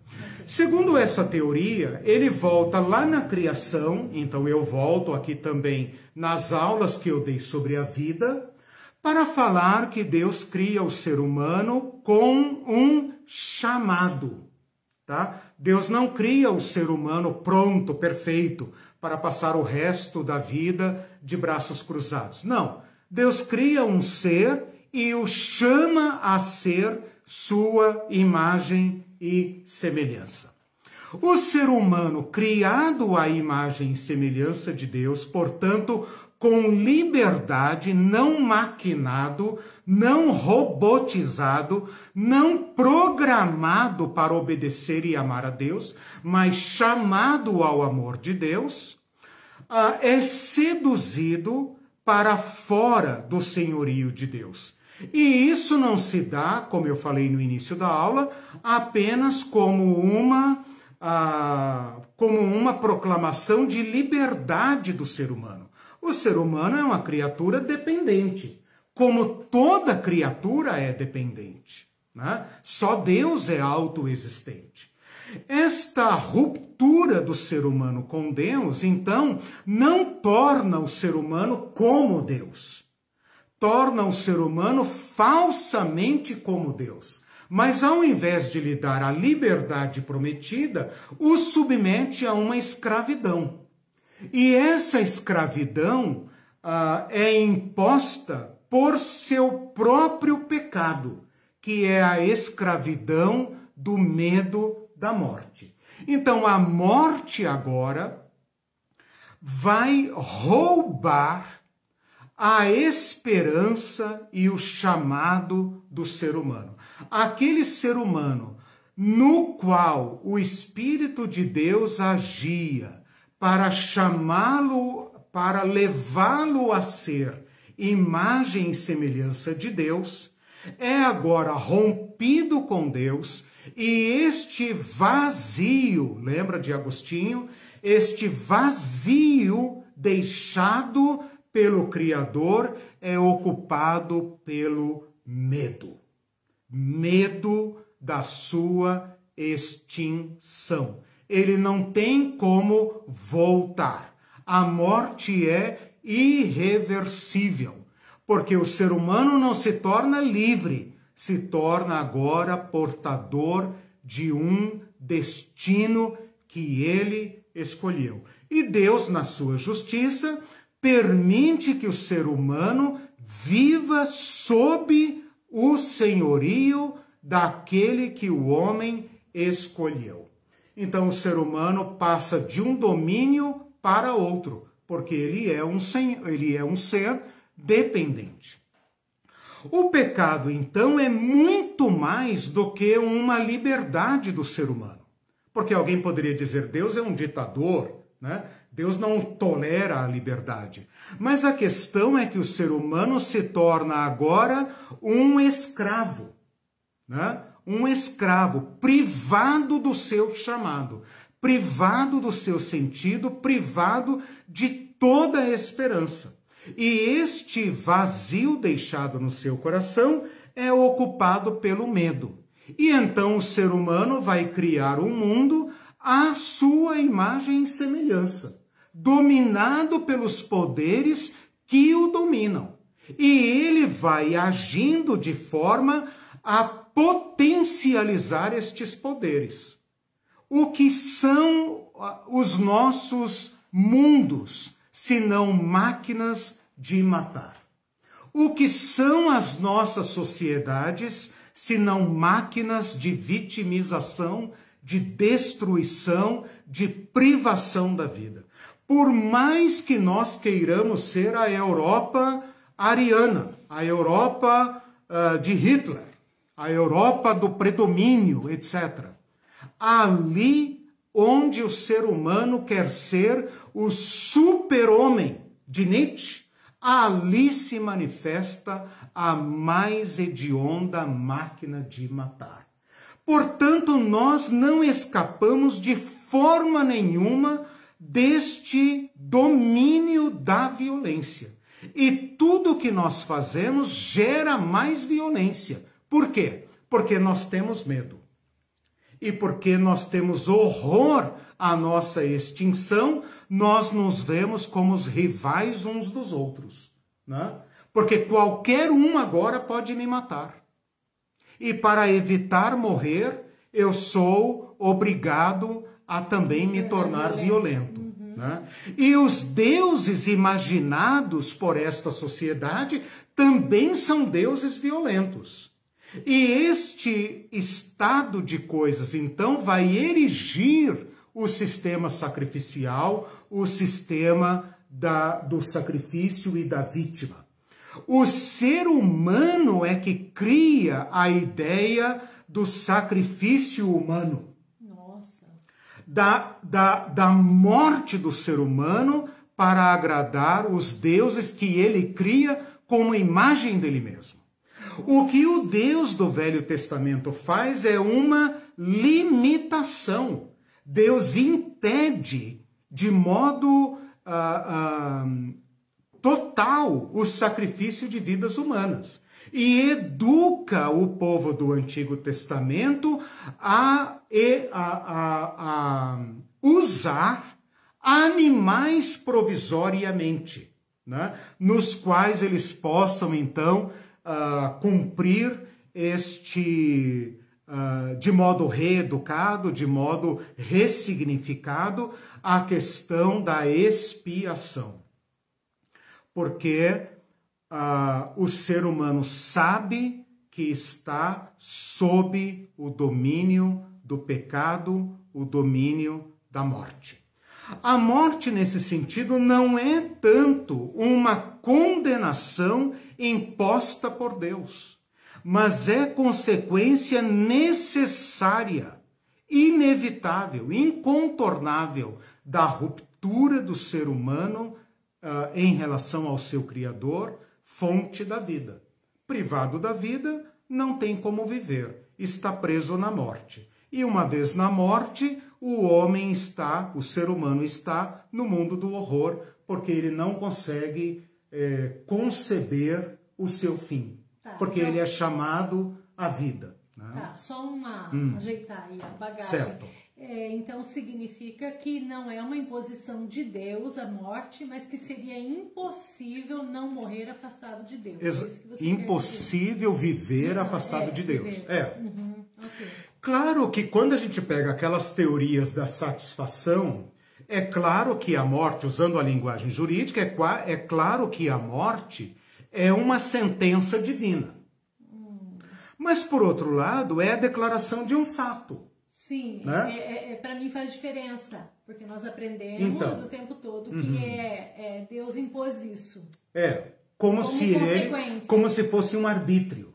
Segundo essa teoria, ele volta lá na criação, então eu volto aqui também nas aulas que eu dei sobre a vida, para falar que Deus cria o ser humano com um chamado. tá? Deus não cria o ser humano pronto, perfeito, para passar o resto da vida de braços cruzados. Não. Deus cria um ser e o chama a ser sua imagem e semelhança. O ser humano, criado à imagem e semelhança de Deus, portanto, com liberdade, não maquinado, não robotizado, não programado para obedecer e amar a Deus, mas chamado ao amor de Deus, é seduzido para fora do senhorio de Deus. E isso não se dá, como eu falei no início da aula, apenas como uma proclamação de liberdade do ser humano. O ser humano é uma criatura dependente, como toda criatura é dependente, né? Só Deus é autoexistente. Esta ruptura do ser humano com Deus, então, não torna o ser humano como Deus. Torna o ser humano falsamente como Deus. Mas ao invés de lhe dar a liberdade prometida, o submete a uma escravidão. E essa escravidão é imposta por seu próprio pecado, que é a escravidão do medo da morte. Então a morte agora vai roubar a esperança e o chamado do ser humano. Aquele ser humano no qual o Espírito de Deus agia para chamá-lo, para levá-lo a ser imagem e semelhança de Deus, é agora rompido com Deus, e este vazio, lembra de Agostinho? Este vazio deixado pelo Criador é ocupado pelo medo. Medo da sua extinção. Ele não tem como voltar. A morte é irreversível, porque o ser humano não se torna livre, se torna agora portador de um destino que ele escolheu. E Deus, na sua justiça, permite que o ser humano viva sob o senhorio daquele que o homem escolheu. Então o ser humano passa de um domínio para outro, porque ele é um ser dependente. O pecado, então, é muito mais do que uma liberdade do ser humano. Porque alguém poderia dizer, Deus é um ditador, né? Deus não tolera a liberdade. Mas a questão é que o ser humano se torna agora um escravo, né? Um escravo, privado do seu chamado, privado do seu sentido, privado de toda a esperança. E este vazio deixado no seu coração é ocupado pelo medo. E então o ser humano vai criar um mundo à sua imagem e semelhança, dominado pelos poderes que o dominam. E ele vai agindo de forma a potencializar estes poderes. O que são os nossos mundos, se não máquinas de matar? O que são as nossas sociedades, se não máquinas de vitimização, de destruição, de privação da vida? Por mais que nós queiramos ser a Europa ariana, a Europa de Hitler, a Europa do predomínio, etc. Ali onde o ser humano quer ser o super-homem de Nietzsche, ali se manifesta a mais hedionda máquina de matar. Portanto, nós não escapamos de forma nenhuma deste domínio da violência. E tudo que nós fazemos gera mais violência. Por quê? Porque nós temos medo. E porque nós temos horror à nossa extinção, nós nos vemos como os rivais uns dos outros, né? Porque qualquer um agora pode me matar. E para evitar morrer, eu sou obrigado a também me tornar violento. Né? E os deuses imaginados por esta sociedade também são deuses violentos. E este estado de coisas, então, vai erigir o sistema sacrificial, o sistema do sacrifício e da vítima. O ser humano é que cria a ideia do sacrifício humano. Nossa. Da morte do ser humano para agradar os deuses que ele cria como imagem dele mesmo. O que o Deus do Velho Testamento faz é uma limitação. Deus impede de modo total o sacrifício de vidas humanas e educa o povo do Antigo Testamento a usar animais provisoriamente, né? Nos quais eles possam então cumprir de modo reeducado, de modo ressignificado, a questão da expiação. Porque o ser humano sabe que está sob o domínio do pecado, o domínio da morte. A morte, nesse sentido, não é tanto uma condenação imposta por Deus, mas é consequência necessária, inevitável, incontornável da ruptura do ser humano em relação ao seu Criador, fonte da vida. Privado da vida, não tem como viver, está preso na morte. E uma vez na morte, o ser humano está no mundo do horror, porque ele não consegue conceber o seu fim. Tá, porque ele é chamado à vida. Né? Tá, só ajeitar aí a bagagem. Certo. Então significa que não é uma imposição de Deus a morte, mas que seria impossível não morrer afastado de Deus. É isso que você impossível viver afastado de Deus. Viver. Okay. Claro que quando a gente pega aquelas teorias da satisfação, é claro que a morte, usando a linguagem jurídica, é claro que a morte é uma sentença divina. Mas, por outro lado, é a declaração de um fato. Sim, né? Para mim faz diferença, porque nós aprendemos o tempo todo que Deus impôs isso. Como se fosse um arbítrio.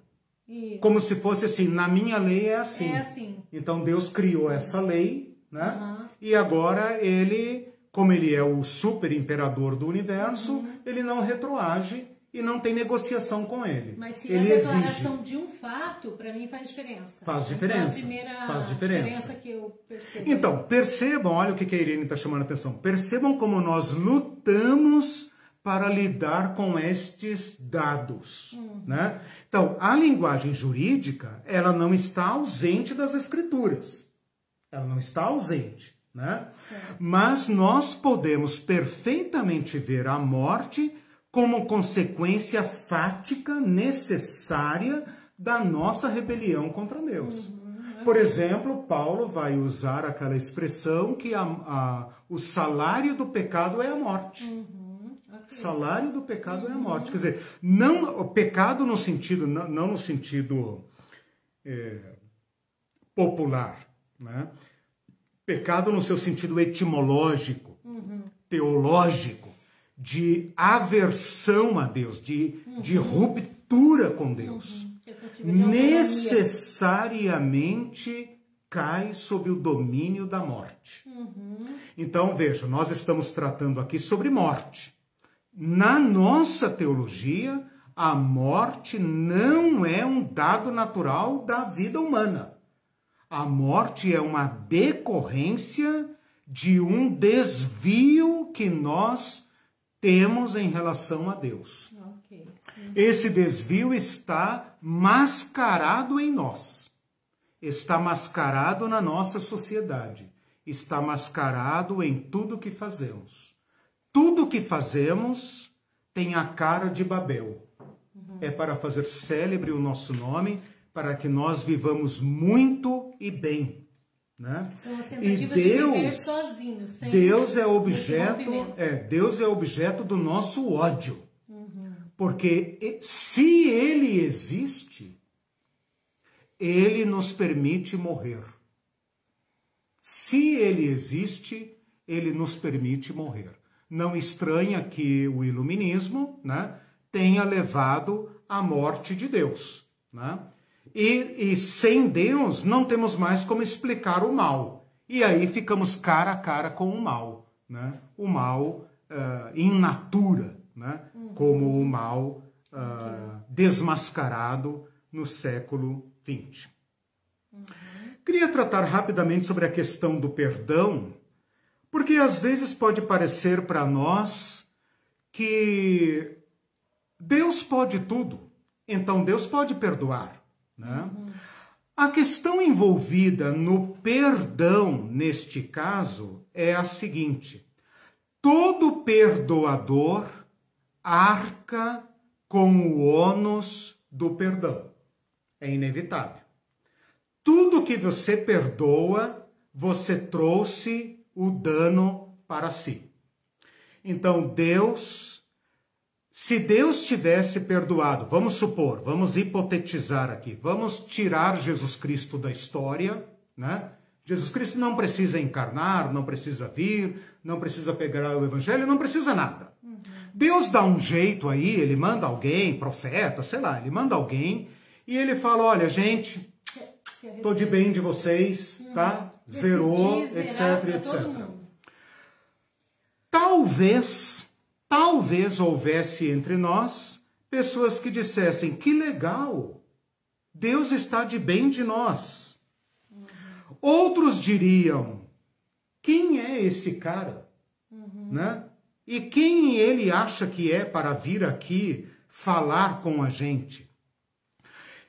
Isso. Como se fosse assim, na minha lei é assim. É assim. Então Deus criou essa lei, né? E agora ele, como ele é o super imperador do universo, ele não retroage e não tem negociação com ele. Mas se ele a declaração de um fato, para mim faz diferença. Faz diferença. Então, a faz diferença que eu percebo. Então, percebam, olha o que a Irene está chamando a atenção. Percebam como nós lutamos para lidar com estes dados. Né? Então, a linguagem jurídica, ela não está ausente das escrituras. Ela não está ausente. Né? Mas nós podemos perfeitamente ver a morte como consequência fática necessária da nossa rebelião contra Deus. Por exemplo, Paulo vai usar aquela expressão que o salário do pecado é a morte. Okay. Salário do pecado é a morte. Quer dizer, não, o pecado no sentido, não no sentido popular, né? Pecado no seu sentido etimológico, teológico, de aversão a Deus, de ruptura com Deus. Necessariamente cai sob o domínio da morte. Então, veja, nós estamos tratando aqui sobre morte. Na nossa teologia, a morte não é um dado natural da vida humana. A morte é uma decorrência de um desvio que nós temos em relação a Deus. Okay. Esse desvio está mascarado em nós. Está mascarado na nossa sociedade. Está mascarado em tudo que fazemos. Tudo que fazemos tem a cara de Babel. É para fazer célebre o nosso nome, para que nós vivamos muito e bem. Né? São as tentativas de viver sozinhos, sem Deus é objeto do nosso ódio. Porque se ele existe, ele nos permite morrer. Se ele existe, ele nos permite morrer. Não estranha que o iluminismo, né, tenha levado à morte de Deus. Né? E sem Deus não temos mais como explicar o mal. E aí ficamos cara a cara com o mal. Né? O mal in natura, né? Como o mal desmascarado no século XX. Queria tratar rapidamente sobre a questão do perdão, porque às vezes pode parecer para nós que Deus pode tudo, então Deus pode perdoar. Né? A questão envolvida no perdão, neste caso, é a seguinte: todo perdoador arca com o ônus do perdão. É inevitável. Tudo que você perdoa, você trouxe o dano para si. Então, se Deus tivesse perdoado, vamos supor, vamos hipotetizar aqui, vamos tirar Jesus Cristo da história, né? Jesus Cristo não precisa encarnar, não precisa vir, não precisa pegar o evangelho, não precisa nada. Deus dá um jeito aí, ele manda alguém, profeta, sei lá, ele manda alguém e ele fala, olha, gente, tô de bem de vocês, tá? Zerou, etc, etc. Talvez houvesse entre nós pessoas que dissessem, que legal, Deus está de bem de nós. Outros diriam, quem é esse cara? Né? E quem ele acha que é para vir aqui falar com a gente?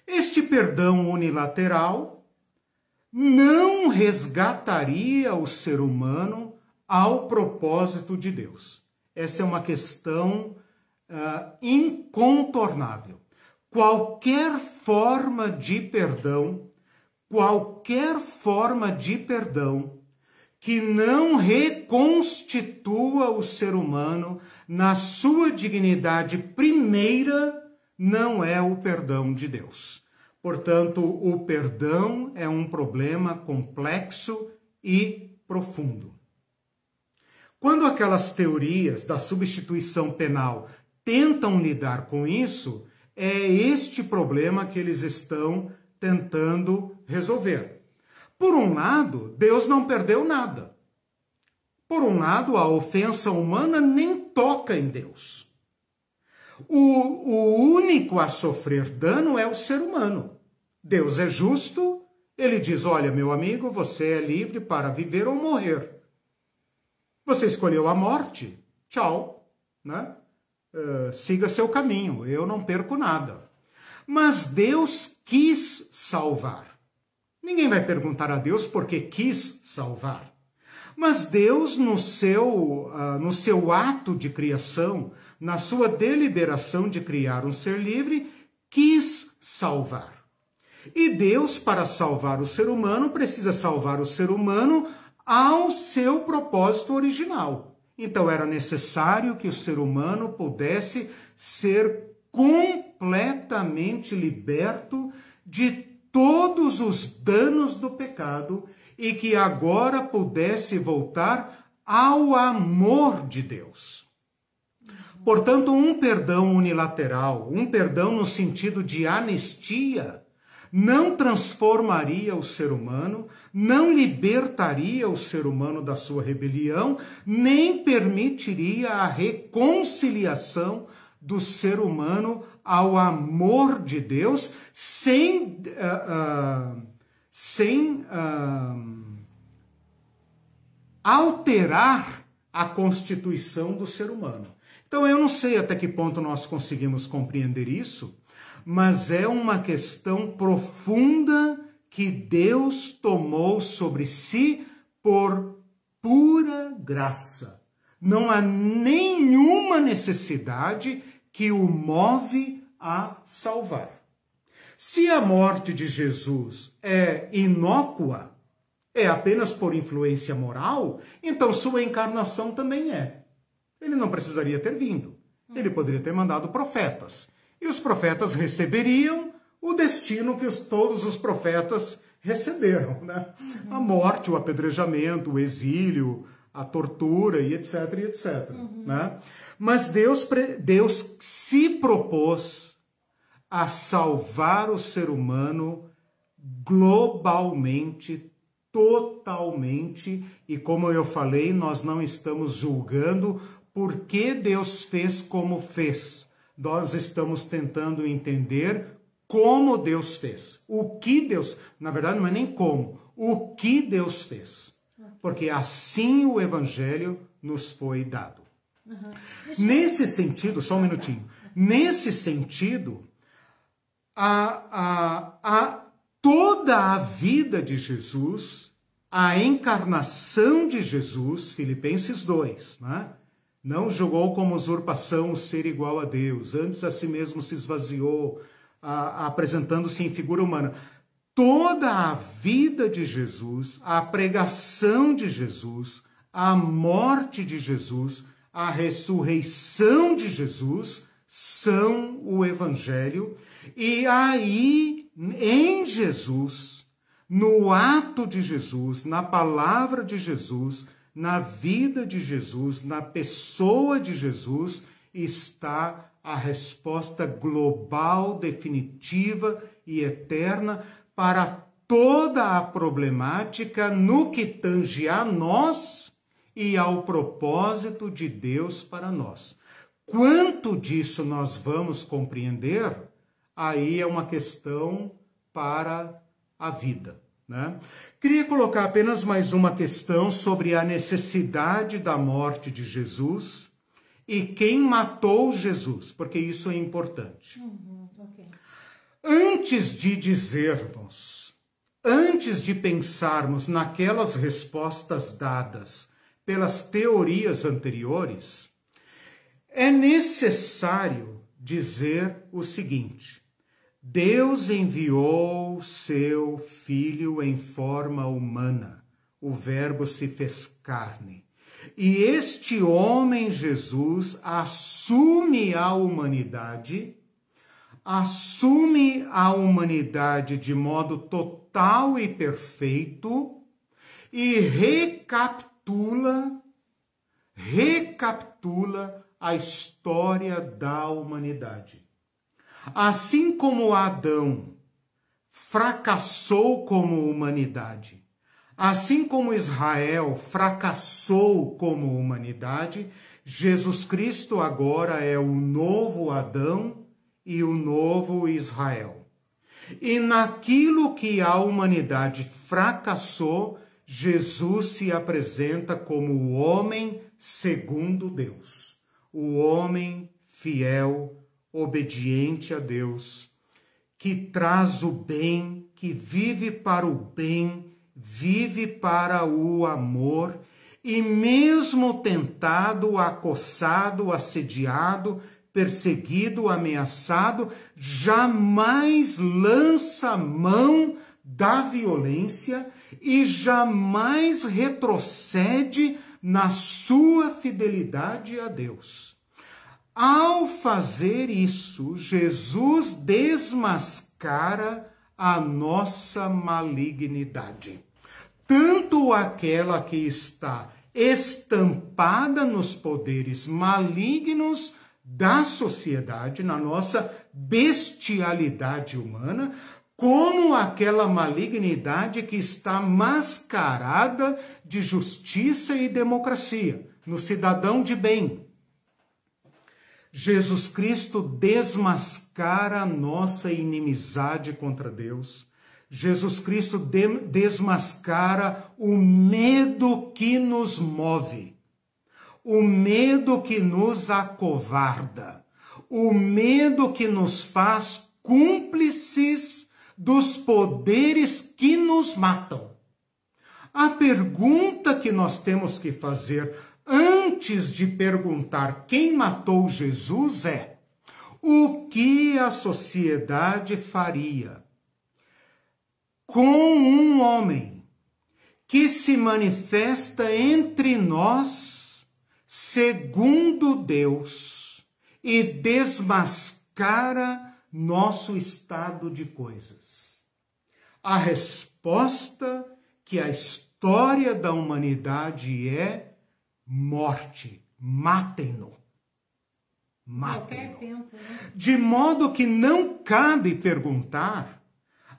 Este perdão unilateral não resgataria o ser humano ao propósito de Deus. Essa é uma questão incontornável. Qualquer forma de perdão que não reconstitua o ser humano na sua dignidade primeira, não é o perdão de Deus. Portanto, o perdão é um problema complexo e profundo. Quando aquelas teorias da substituição penal tentam lidar com isso, é este problema que eles estão tentando resolver. Por um lado, Deus não perdeu nada. Por um lado, a ofensa humana nem toca em Deus. O único a sofrer dano é o ser humano. Deus é justo, ele diz, olha, meu amigo, você é livre para viver ou morrer. Você escolheu a morte, tchau, né? Siga seu caminho, eu não perco nada. Mas Deus quis salvar. Ninguém vai perguntar a Deus por que quis salvar. Mas Deus, no seu ato de criação, na sua deliberação de criar um ser livre, quis salvar. E Deus, para salvar o ser humano, precisa salvar o ser humano ao seu propósito original. Então era necessário que o ser humano pudesse ser completamente liberto de todos os danos do pecado e que agora pudesse voltar ao amor de Deus. Portanto, um perdão unilateral, um perdão no sentido de anistia, não transformaria o ser humano, não libertaria o ser humano da sua rebelião, nem permitiria a reconciliação do ser humano ao amor de Deus, sem alterar a constituição do ser humano. Então eu não sei até que ponto nós conseguimos compreender isso, mas é uma questão profunda que Deus tomou sobre si por pura graça. Não há nenhuma necessidade que o move a salvar. Se a morte de Jesus é inócua, é apenas por influência moral, então sua encarnação também é. Ele não precisaria ter vindo. Ele poderia ter mandado profetas. E os profetas receberiam o destino que todos os profetas receberam, né? A morte, o apedrejamento, o exílio, a tortura e etc, né? Mas Deus se propôs a salvar o ser humano globalmente, totalmente, e como eu falei, nós não estamos julgando por que Deus fez como fez. Nós estamos tentando entender como Deus fez. O que Deus, na verdade não é nem como, o que Deus fez. Porque assim o Evangelho nos foi dado. Nesse sentido, só um minutinho, nesse sentido, toda a vida de Jesus, a encarnação de Jesus, Filipenses 2, né? Não julgou como usurpação o ser igual a Deus, antes a si mesmo se esvaziou, apresentando-se em figura humana. Toda a vida de Jesus, a pregação de Jesus, a morte de Jesus, a ressurreição de Jesus são o Evangelho. E aí, em Jesus, no ato de Jesus, na palavra de Jesus, na vida de Jesus, na pessoa de Jesus, está a resposta global, definitiva e eterna para toda a problemática no que tange a nós e ao propósito de Deus para nós. Quanto disso nós vamos compreender, aí é uma questão para a vida, né? Queria colocar apenas mais uma questão sobre a necessidade da morte de Jesus e quem matou Jesus, porque isso é importante. Okay. Antes de dizermos, antes de pensarmos naquelas respostas dadas pelas teorias anteriores, é necessário dizer o seguinte: Deus enviou seu Filho em forma humana, o Verbo se fez carne. E este homem, Jesus, assume a humanidade de modo total e perfeito e recapitula a história da humanidade. Assim como Adão fracassou como humanidade, assim como Israel fracassou como humanidade, Jesus Cristo agora é o novo Adão e o novo Israel. E naquilo que a humanidade fracassou, Jesus se apresenta como o homem segundo Deus, o homem fiel, obediente a Deus, que traz o bem, que vive para o bem, vive para o amor, e mesmo tentado, acossado, assediado, perseguido, ameaçado, jamais lança mão da violência e jamais retrocede na sua fidelidade a Deus. Ao fazer isso, Jesus desmascara a nossa malignidade, tanto aquela que está estampada nos poderes malignos da sociedade, na nossa bestialidade humana, como aquela malignidade que está mascarada de justiça e democracia, no cidadão de bem. Jesus Cristo desmascara a nossa inimizade contra Deus. Jesus Cristo desmascara o medo que nos move, o medo que nos acovarda, o medo que nos faz cúmplices dos poderes que nos matam. A pergunta que nós temos que fazer antes de perguntar quem matou Jesus é: o que a sociedade faria com um homem que se manifesta entre nós segundo Deus e desmascara nosso estado de coisas? A resposta que a história da humanidade é morte. Matem-no. Matem-no. De modo que não cabe perguntar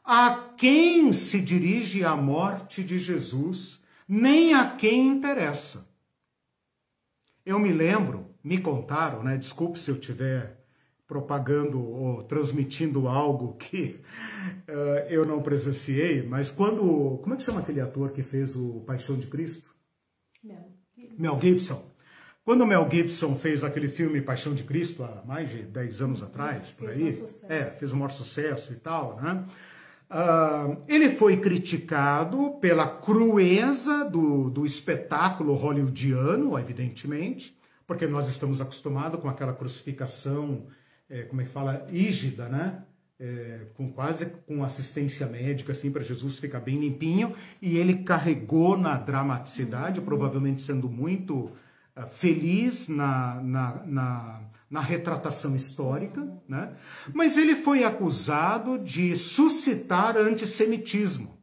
a quem se dirige a morte de Jesus, nem a quem interessa. Eu me lembro, me contaram, né? Desculpe se eu estiver propagando ou transmitindo algo que eu não presenciei, mas quando... Como é que chama aquele ator que fez o Paixão de Cristo? Mel Gibson. Quando o Mel Gibson fez aquele filme Paixão de Cristo, há mais de 10 anos atrás, por aí, fez o maior sucesso e tal, né? Ele foi criticado pela crueza do espetáculo hollywoodiano, evidentemente, porque nós estamos acostumados com aquela crucificação, como é que fala, rígida, né? Quase com assistência médica, assim, para Jesus ficar bem limpinho, e ele carregou na dramaticidade, provavelmente sendo muito feliz na retratação histórica, né? Mas ele foi acusado de suscitar antissemitismo.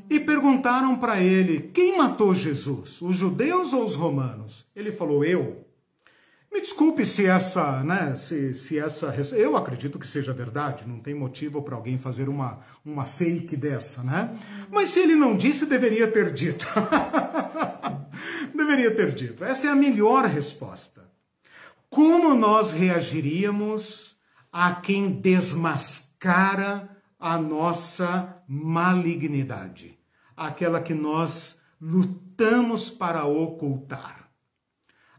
E perguntaram para ele, quem matou Jesus, os judeus ou os romanos? Ele falou, eu. Me desculpe se essa, né, eu acredito que seja verdade, não tem motivo para alguém fazer uma fake dessa, né? Mas se ele não disse, deveria ter dito. Deveria ter dito. Essa é a melhor resposta. Como nós reagiríamos a quem desmascara a nossa malignidade? Aquela que nós lutamos para ocultar.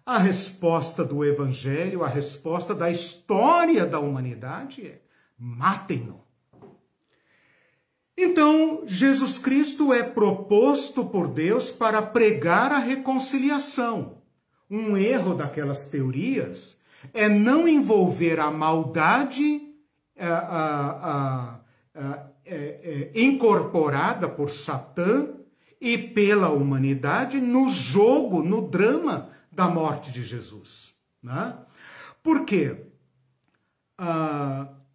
A resposta do Evangelho, a resposta da história da humanidade é: matem-no. Então, Jesus Cristo é proposto por Deus para pregar a reconciliação. Um erro daquelas teorias é não envolver a maldade incorporada por Satã e pela humanidade no jogo, no drama da morte de Jesus, né? Porque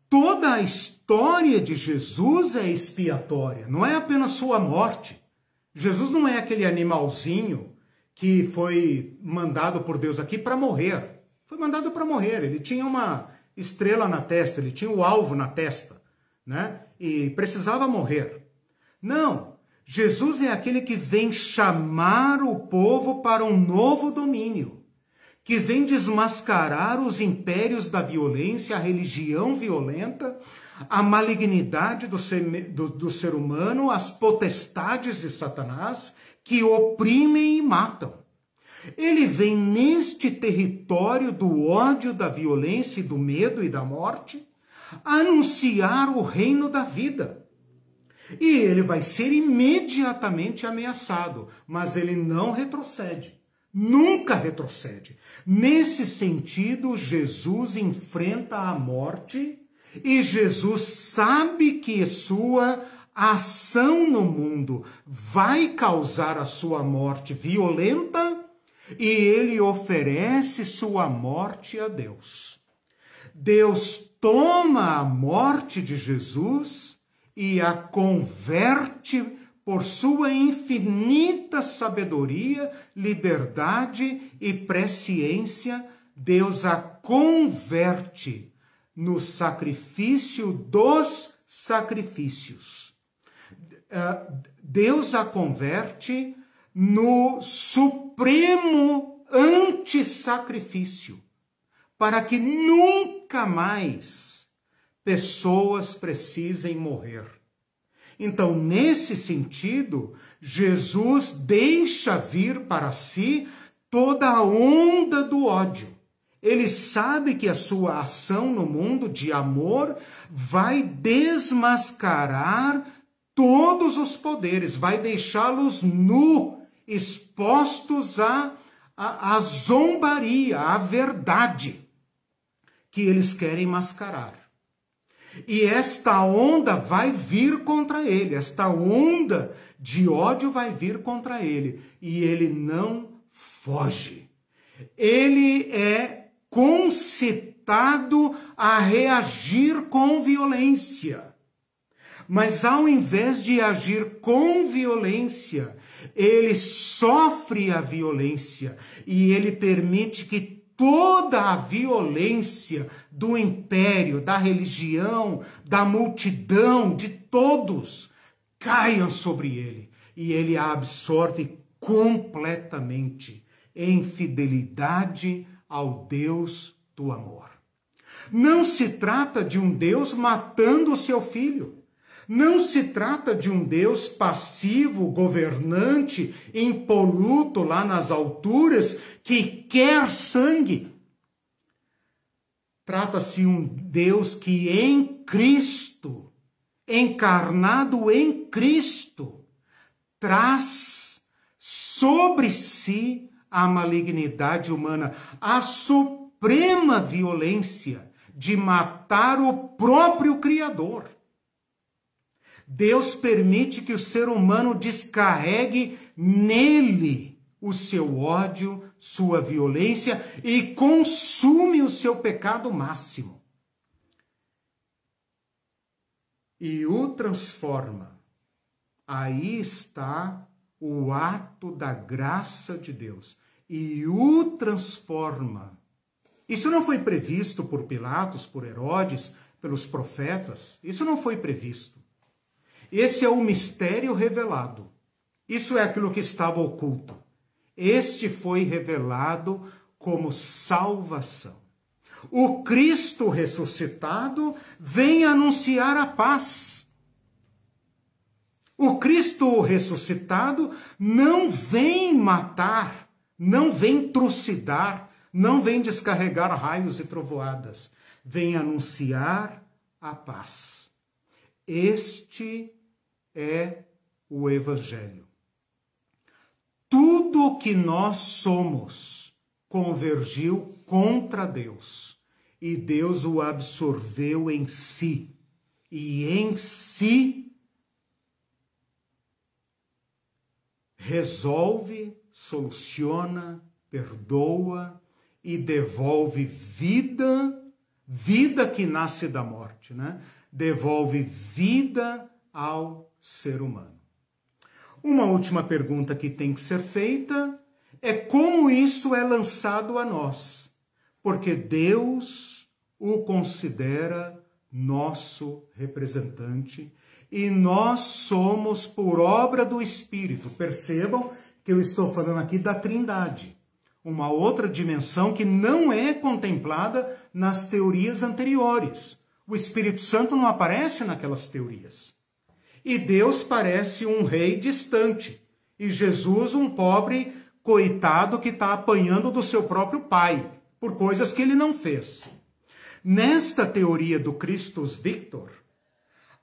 toda a história de Jesus é expiatória, não é apenas sua morte. Jesus não é aquele animalzinho que foi mandado por Deus aqui para morrer. Foi mandado para morrer, ele tinha uma estrela na testa, ele tinha o alvo na testa, né? E precisava morrer. Não. Jesus é aquele que vem chamar o povo para um novo domínio, que vem desmascarar os impérios da violência, a religião violenta, a malignidade do ser humano, as potestades de Satanás, que oprimem e matam. Ele vem neste território do ódio, da violência, do medo e da morte, anunciar o reino da vida. E ele vai ser imediatamente ameaçado, mas ele não retrocede, nunca retrocede. Nesse sentido, Jesus enfrenta a morte e Jesus sabe que sua ação no mundo vai causar a sua morte violenta e ele oferece sua morte a Deus. Deus toma a morte de Jesus e a converte por sua infinita sabedoria, liberdade e presciência. Deus a converte no sacrifício dos sacrifícios. Deus a converte no supremo antissacrifício, para que nunca mais pessoas precisem morrer. Então, nesse sentido, Jesus deixa vir para si toda a onda do ódio. Ele sabe que a sua ação no mundo de amor vai desmascarar todos os poderes, vai deixá-los nu, expostos à zombaria, à verdade, que eles querem mascarar. E esta onda vai vir contra ele, esta onda de ódio vai vir contra ele, e ele não foge. Ele é concitado a reagir com violência. Mas ao invés de agir com violência, ele sofre a violência e ele permite que toda a violência do império, da religião, da multidão, de todos, caiam sobre ele. E ele a absorve completamente em fidelidade ao Deus do amor. Não se trata de um Deus matando o seu filho. Não se trata de um Deus passivo, governante, impoluto lá nas alturas, que quer sangue. Trata-se de um Deus que em Cristo, encarnado em Cristo, traz sobre si a malignidade humana, a suprema violência de matar o próprio Criador. Deus permite que o ser humano descarregue nele o seu ódio, sua violência e consume o seu pecado máximo. E o transforma. Aí está o ato da graça de Deus. E o transforma. Isso não foi previsto por Pilatos, por Herodes, pelos profetas. Isso não foi previsto. Esse é o mistério revelado. Isso é aquilo que estava oculto. Este foi revelado como salvação. O Cristo ressuscitado vem anunciar a paz. O Cristo ressuscitado não vem matar, não vem trucidar, não vem descarregar raios e trovoadas. Vem anunciar a paz. Este é o Evangelho. Tudo o que nós somos convergiu contra Deus e Deus o absorveu em si. E em si resolve, soluciona, perdoa e devolve vida, vida que nasce da morte, né? Devolve vida ao ser humano. Uma última pergunta que tem que ser feita é como isso é lançado a nós, porque Deus o considera nosso representante e nós somos por obra do Espírito. Percebam que eu estou falando aqui da Trindade, uma outra dimensão que não é contemplada nas teorias anteriores. O Espírito Santo não aparece naquelas teorias. E Deus parece um rei distante. E Jesus um pobre coitado que está apanhando do seu próprio pai, por coisas que ele não fez. Nesta teoria do Christus Victor,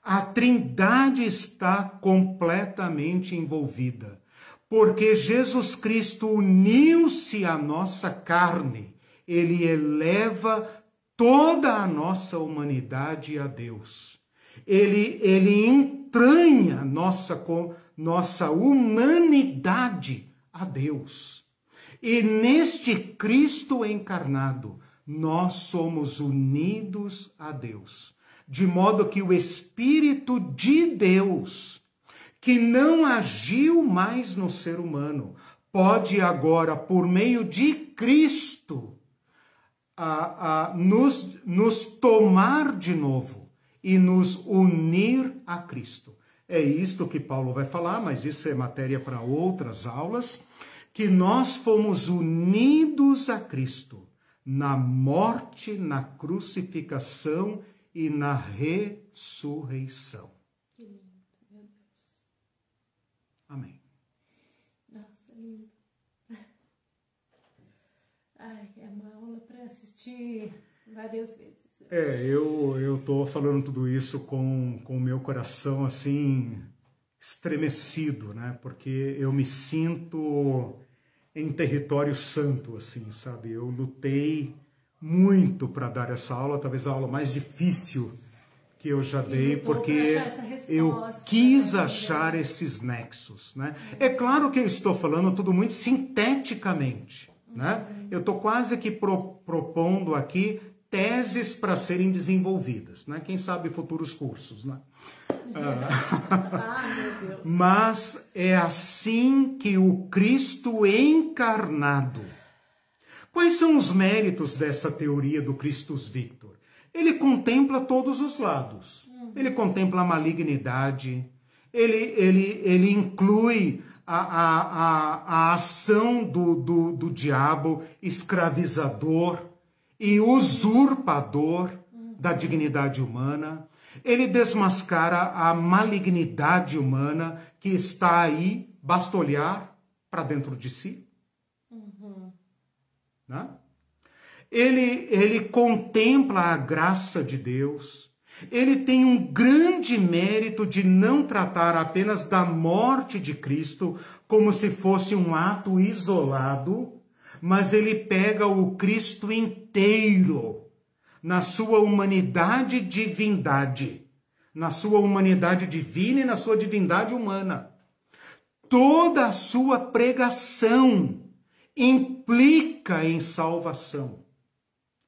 a Trindade está completamente envolvida, porque Jesus Cristo uniu-se à nossa carne, ele eleva toda a nossa humanidade a Deus. Ele entranha nossa humanidade a Deus. E neste Cristo encarnado, nós somos unidos a Deus. De modo que o Espírito de Deus, que não agiu mais no ser humano, pode agora, por meio de Cristo, nos tomar de novo e nos unir a Cristo. É isto que Paulo vai falar, mas isso é matéria para outras aulas, que nós fomos unidos a Cristo na morte, na crucificação e na ressurreição. Que lindo, meu Deus. Amém. Nossa, lindo. Ai, é uma aula para assistir várias vezes. Eu estou falando tudo isso com o meu coração assim estremecido, né? Porque eu me sinto em território santo, assim, sabe? Eu lutei muito para dar essa aula, talvez a aula mais difícil que eu já dei, porque eu quis achar esses nexos, né? É claro que eu estou falando tudo muito sinteticamente, né? Eu estou quase que propondo aqui teses para serem desenvolvidas, né? Quem sabe futuros cursos, né? Meu Deus. Mas é assim que o Cristo encarnado. Quais são os méritos dessa teoria do Christus Victor? Ele contempla todos os lados. Ele contempla a malignidade, ele inclui a ação do diabo escravizador e usurpador da dignidade humana. Ele desmascara a malignidade humana que está aí, basta olhar para dentro de si. Né? Ele contempla a graça de Deus. Ele tem um grande mérito de não tratar apenas da morte de Cristo como se fosse um ato isolado, mas ele pega o Cristo inteiro, na sua humanidade e divindade, na sua humanidade divina e na sua divindade humana. Toda a sua pregação implica em salvação.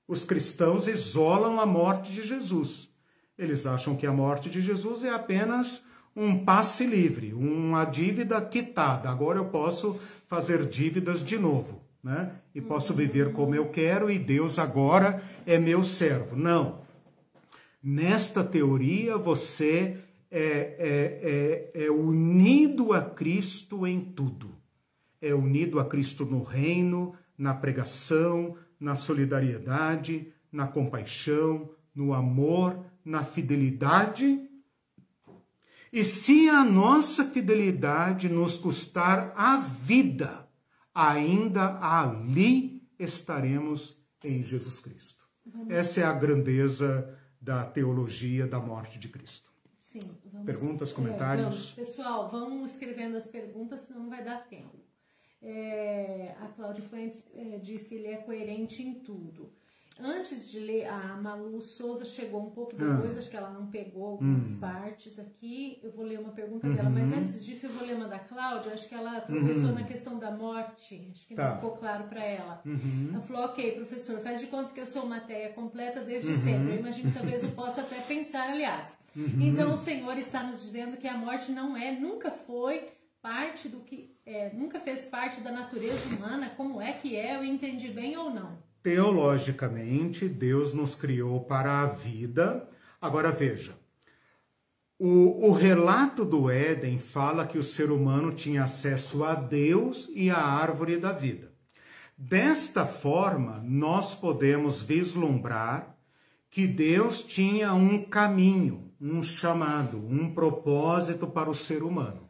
Os cristãos isolam a morte de Jesus. Eles acham que a morte de Jesus é apenas um passe livre, uma dívida quitada. Agora eu posso fazer dívidas de novo, né? E posso viver como eu quero e Deus agora é meu servo. Não. Nesta teoria você é unido a Cristo em tudo. É unido a Cristo no reino, na pregação, na solidariedade, na compaixão, no amor, na fidelidade. E se a nossa fidelidade nos custar a vida, ainda ali estaremos em Jesus Cristo. Essa é a grandeza da teologia da morte de Cristo. Sim, perguntas, comentários? Pessoal, vão escrevendo as perguntas, senão não vai dar tempo. A Cláudia Fuentes disse que ele é coerente em tudo. Antes de ler, a Malu Souza chegou um pouco depois, acho que ela não pegou algumas partes aqui. Eu vou ler uma pergunta dela, mas antes disso eu vou ler uma da Cláudia. Acho que ela tropeçou na questão da morte, acho que não ficou claro para ela. Ela falou: ok, professor, faz de conta que eu sou matéria completa desde sempre. Eu imagino que talvez eu possa até pensar, aliás. Então o Senhor está nos dizendo que a morte nunca foi parte do que nunca fez parte da natureza humana. Como é que é? Eu entendi bem ou não? Teologicamente, Deus nos criou para a vida. Agora veja, o relato do Éden fala que o ser humano tinha acesso a Deus e à árvore da vida. Desta forma, nós podemos vislumbrar que Deus tinha um caminho, um chamado, um propósito para o ser humano.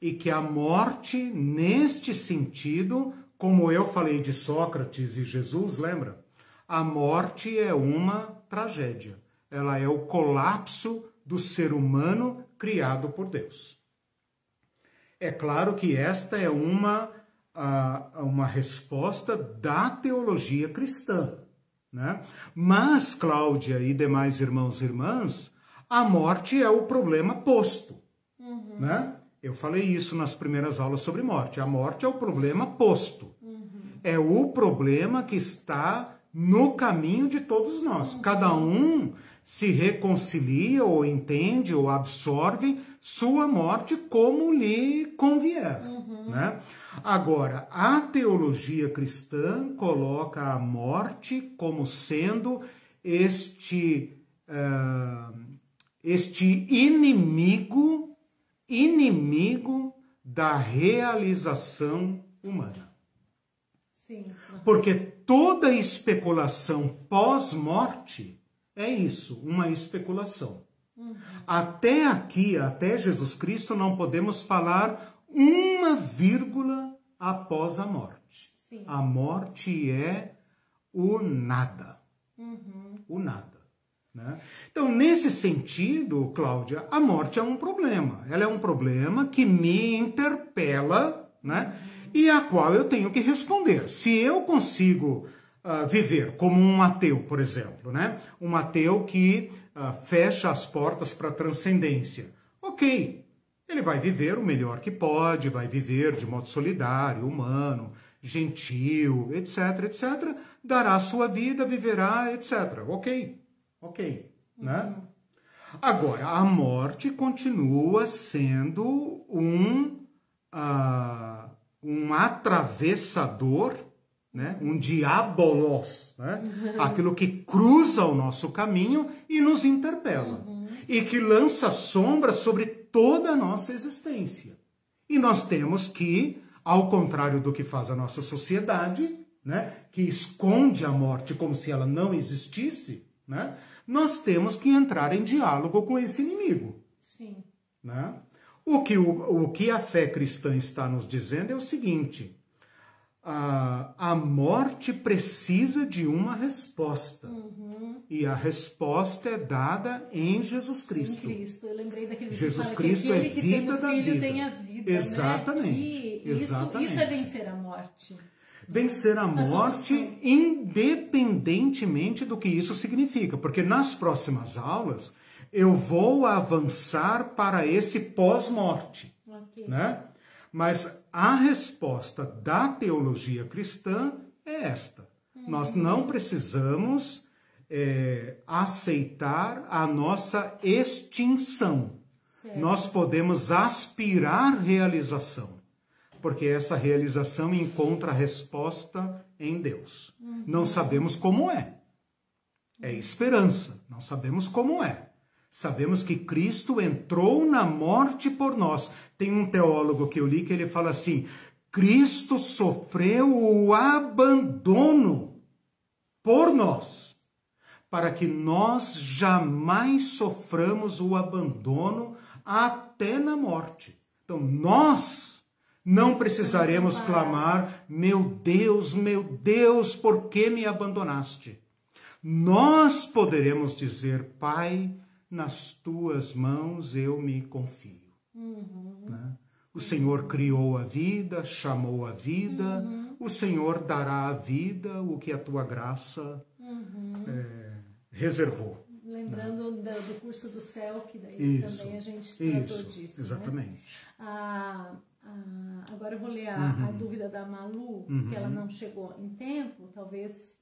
E que a morte, neste sentido, como eu falei de Sócrates e Jesus, lembra? A morte é uma tragédia. Ela é o colapso do ser humano criado por Deus. É claro que esta é uma resposta da teologia cristã, né? Mas, Cláudia e demais irmãos e irmãs, a morte é o problema posto, né? Eu falei isso nas primeiras aulas sobre morte. A morte é o problema posto. É o problema que está no caminho de todos nós. Cada um se reconcilia ou entende ou absorve sua morte como lhe convier, né? Agora, a teologia cristã coloca a morte como sendo este inimigo da realização humana. Sim. Porque toda especulação pós-morte é isso, uma especulação. Até aqui, até Jesus Cristo, não podemos falar uma vírgula após a morte. Sim. A morte é o nada. O nada. Né? Então, nesse sentido, Cláudia, a morte é um problema. Ela é um problema que me interpela, né? E a qual eu tenho que responder. Se eu consigo viver como um ateu, por exemplo, né? Um ateu que fecha as portas para a transcendência. Ok, ele vai viver o melhor que pode, vai viver de modo solidário, humano, gentil, etc, etc. Dará a sua vida, viverá, etc. Ok, né? Agora, a morte continua sendo um atravessador, né? Um diabolos, né? Aquilo que cruza o nosso caminho e nos interpela. E que lança sombra sobre toda a nossa existência. E nós temos que, ao contrário do que faz a nossa sociedade, né? Que esconde a morte como se ela não existisse, né? Nós temos que entrar em diálogo com esse inimigo. Sim. Né? O que a fé cristã está nos dizendo é o seguinte: a morte precisa de uma resposta. E a resposta é dada em Jesus Cristo. Em Cristo. Eu lembrei daquele Jesus Cristo é vida da vida. Tem a vida. Exatamente. Né? Isso é vencer a morte. Vencer a morte, independentemente do que isso significa. Porque nas próximas aulas eu vou avançar para esse pós-morte. Okay. Né? Mas a resposta da teologia cristã é esta. Nós não precisamos aceitar a nossa extinção. Certo. Nós podemos aspirar realização. Porque essa realização encontra a resposta em Deus. Não sabemos como é. É esperança. Não sabemos como é. Sabemos que Cristo entrou na morte por nós. Tem um teólogo que eu li que ele fala assim: Cristo sofreu o abandono por nós, para que nós jamais soframos o abandono até na morte. Então, nós não precisaremos clamar: meu Deus, por que me abandonaste? Nós poderemos dizer: Pai, nas tuas mãos eu me confio. Né? O Senhor criou a vida, chamou a vida, o Senhor dará a vida o que a tua graça reservou. Lembrando do curso do céu, que daí também a gente tratou disso. Exatamente. Né? Agora eu vou ler a dúvida da Malu, que ela não chegou em tempo, talvez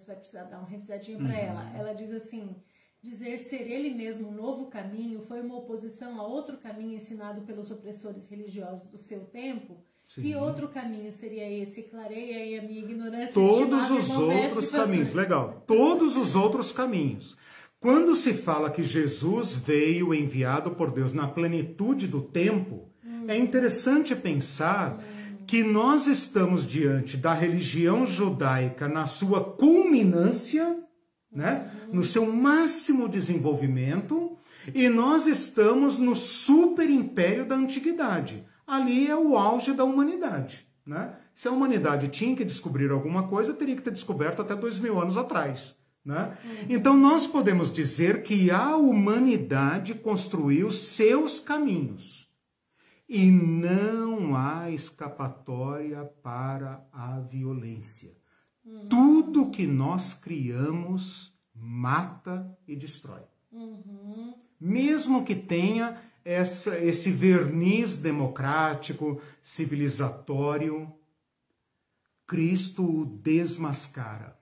vai precisar dar uma revisadinha para ela. Ela diz assim: dizer ser ele mesmo um novo caminho foi uma oposição a outro caminho ensinado pelos opressores religiosos do seu tempo? Sim. Que outro caminho seria esse? Clareia aí a minha ignorância. Todos os outros caminhos. Legal. Todos os outros caminhos. Quando se fala que Jesus veio enviado por Deus na plenitude do tempo, é interessante pensar que nós estamos diante da religião judaica na sua culminância, né? No seu máximo desenvolvimento, e nós estamos no super império da antiguidade. Ali é o auge da humanidade. Né? Se a humanidade tinha que descobrir alguma coisa, teria que ter descoberto até 2000 anos atrás. Né? Então nós podemos dizer que a humanidade construiu seus caminhos. E não há escapatória para a violência. Tudo que nós criamos mata e destrói. Mesmo que tenha esse verniz democrático, civilizatório, Cristo o desmascara.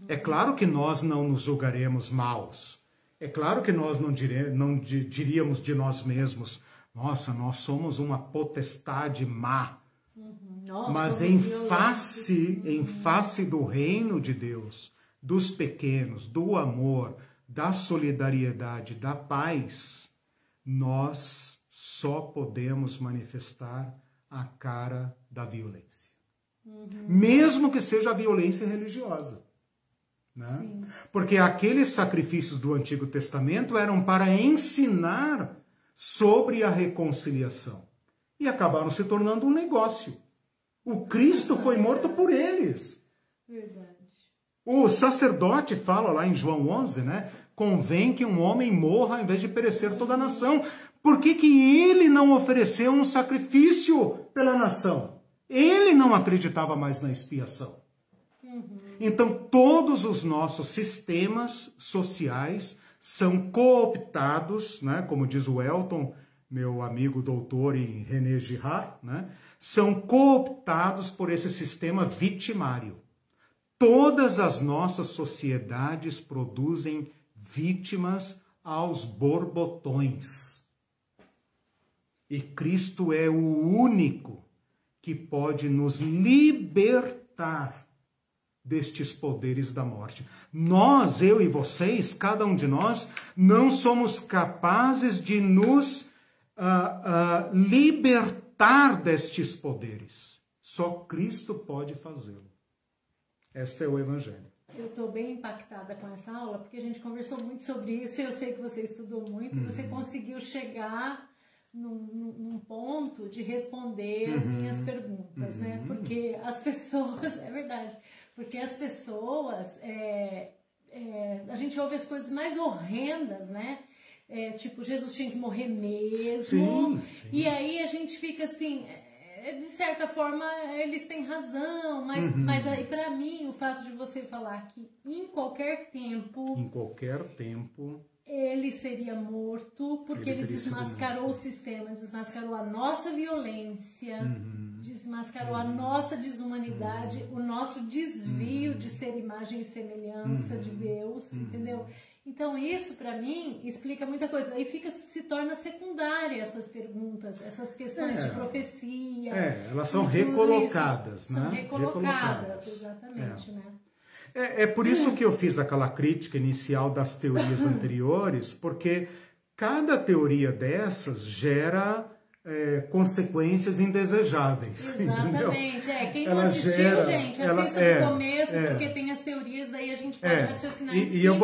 É claro que nós não nos julgaremos maus. É claro que nós não diríamos de nós mesmos: nossa, nós somos uma potestade má. Nossa, mas em face do reino de Deus, dos pequenos, do amor, da solidariedade, da paz, nós só podemos manifestar a cara da violência. Mesmo que seja a violência religiosa. Né? Porque aqueles sacrifícios do Antigo Testamento eram para ensinar sobre a reconciliação. E acabaram se tornando um negócio. O Cristo foi morto por eles. Verdade. O sacerdote fala lá em João 11, né? Convém que um homem morra ao invés de perecer toda a nação. Por que ele não ofereceu um sacrifício pela nação? Ele não acreditava mais na expiação. Então, todos os nossos sistemas sociais são cooptados, né, como diz o Elton, meu amigo doutor em René Girard, né, são cooptados por esse sistema vitimário. Todas as nossas sociedades produzem vítimas aos borbotões. E Cristo é o único que pode nos libertar destes poderes da morte. Nós, eu e vocês, cada um de nós, não somos capazes de nos libertar destes poderes. Só Cristo pode fazê-lo. Este é o Evangelho. Eu estou bem impactada com essa aula, porque a gente conversou muito sobre isso, e eu sei que você estudou muito, e você conseguiu chegar num ponto de responder as minhas perguntas, né? Porque as pessoas, é verdade, porque as pessoas, a gente ouve as coisas mais horrendas, né? Tipo, Jesus tinha que morrer mesmo, e aí a gente fica assim, de certa forma eles têm razão, mas aí para mim o fato de você falar que em qualquer tempo ele seria morto, porque ele desmascarou o sistema, desmascarou a nossa violência, desmascarou a nossa desumanidade, o nosso desvio de ser imagem e semelhança de Deus, entendeu? Então isso para mim explica muita coisa. Aí se torna secundária essas perguntas, essas questões de profecia. Elas são recolocadas, né? São recolocadas, exatamente, né? É por isso que eu fiz aquela crítica inicial das teorias anteriores, porque cada teoria dessas gera consequências indesejáveis. Exatamente. Entendeu? Quem não assistiu, gente, assista no começo, porque tem as teorias, daí a gente pode raciocinar em cima e eu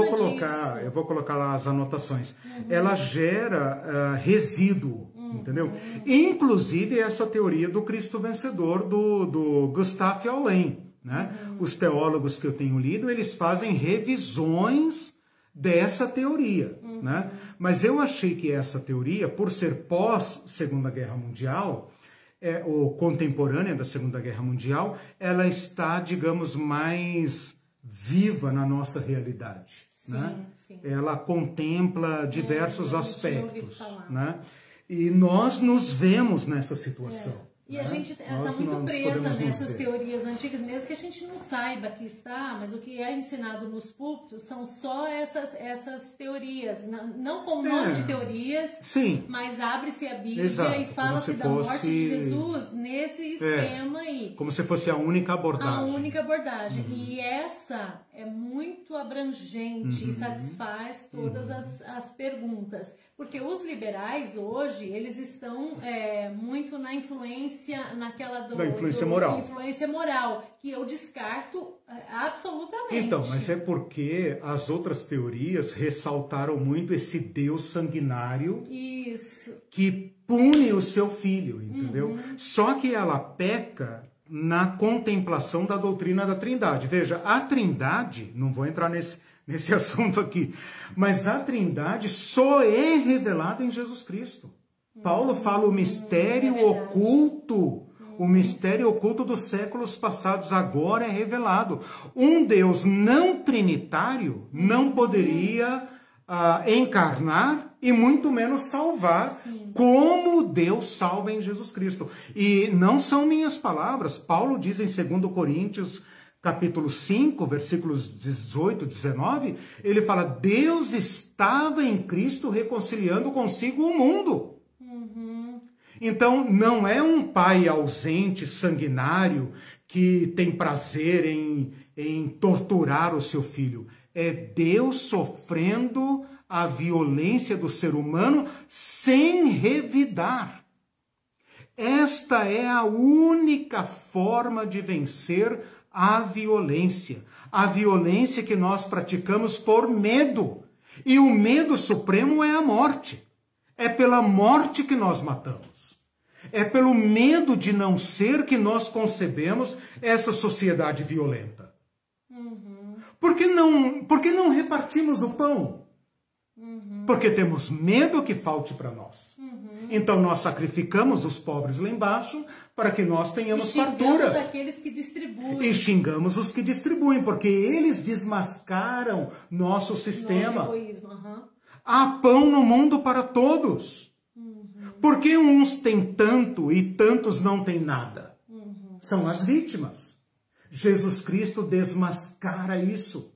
vou colocar lá as anotações. Ela gera resíduo, entendeu? Inclusive essa teoria do Cristo vencedor do Gustave Aulén. Né? Os teólogos que eu tenho lido, eles fazem revisões dessa teoria. Né? Mas eu achei que essa teoria, por ser pós-Segunda Guerra Mundial, ou contemporânea da Segunda Guerra Mundial, ela está, digamos, mais viva na nossa realidade. Sim, né? sim. Ela contempla diversos aspectos. Né? E nós nos vemos nessa situação. E a gente está muito presa nessas teorias antigas, mesmo que a gente não saiba que está, mas o que é ensinado nos púlpitos são só essas teorias, não com o nome de teorias, mas abre-se a Bíblia e fala-se da morte de Jesus nesse esquema aí. Como se fosse a única abordagem. A única abordagem. E essa é muito abrangente e satisfaz todas as perguntas. Porque os liberais hoje, eles estão muito na influência, naquela influência moral. Influência moral, que eu descarto absolutamente. Então, mas é porque as outras teorias ressaltaram muito esse Deus sanguinário que pune o seu filho, entendeu? Só que ela peca na contemplação da doutrina da Trindade. Veja, a Trindade, não vou entrar nesse assunto aqui, mas a Trindade só é revelada em Jesus Cristo. Paulo fala o mistério oculto, o mistério oculto dos séculos passados agora é revelado. Um Deus não trinitário não poderia encarnar e muito menos salvar como Deus salva em Jesus Cristo. E não são minhas palavras. Paulo diz em 2 Coríntios capítulo 5, versículos 18, 19, ele fala, Deus estava em Cristo reconciliando consigo o mundo. Então, não é um pai ausente, sanguinário, que tem prazer em torturar o seu filho. É Deus sofrendo a violência do ser humano sem revidar. Esta é a única forma de vencer a violência que nós praticamos por medo. E o medo supremo é a morte. É pela morte que nós matamos. É pelo medo de não ser que nós concebemos essa sociedade violenta. Por que não repartimos o pão? Porque temos medo que falte para nós. Então nós sacrificamos os pobres lá embaixo para que nós tenhamos fartura. E aqueles que distribuem. E xingamos os que distribuem, porque eles desmascaram nosso sistema. Nosso egoísmo. Há pão no mundo para todos. Porque uns têm tanto e tantos não têm nada? São as vítimas. Jesus Cristo desmascara isso.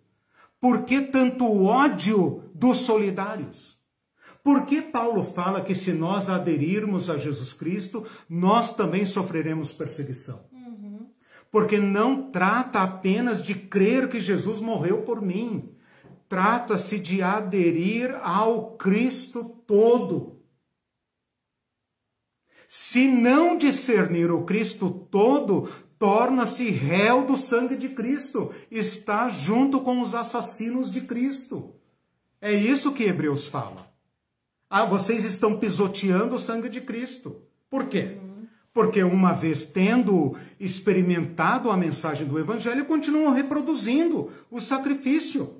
Por que tanto ódio dos solidários? Por que Paulo fala que se nós aderirmos a Jesus Cristo, nós também sofreremos perseguição? Porque não trata apenas de crer que Jesus morreu por mim. Trata-se de aderir ao Cristo todo. Se não discernir o Cristo todo, torna-se réu do sangue de Cristo. Está junto com os assassinos de Cristo. É isso que Hebreus fala. Vocês estão pisoteando o sangue de Cristo. Por quê? Porque uma vez tendo experimentado a mensagem do Evangelho, continuam reproduzindo o sacrifício.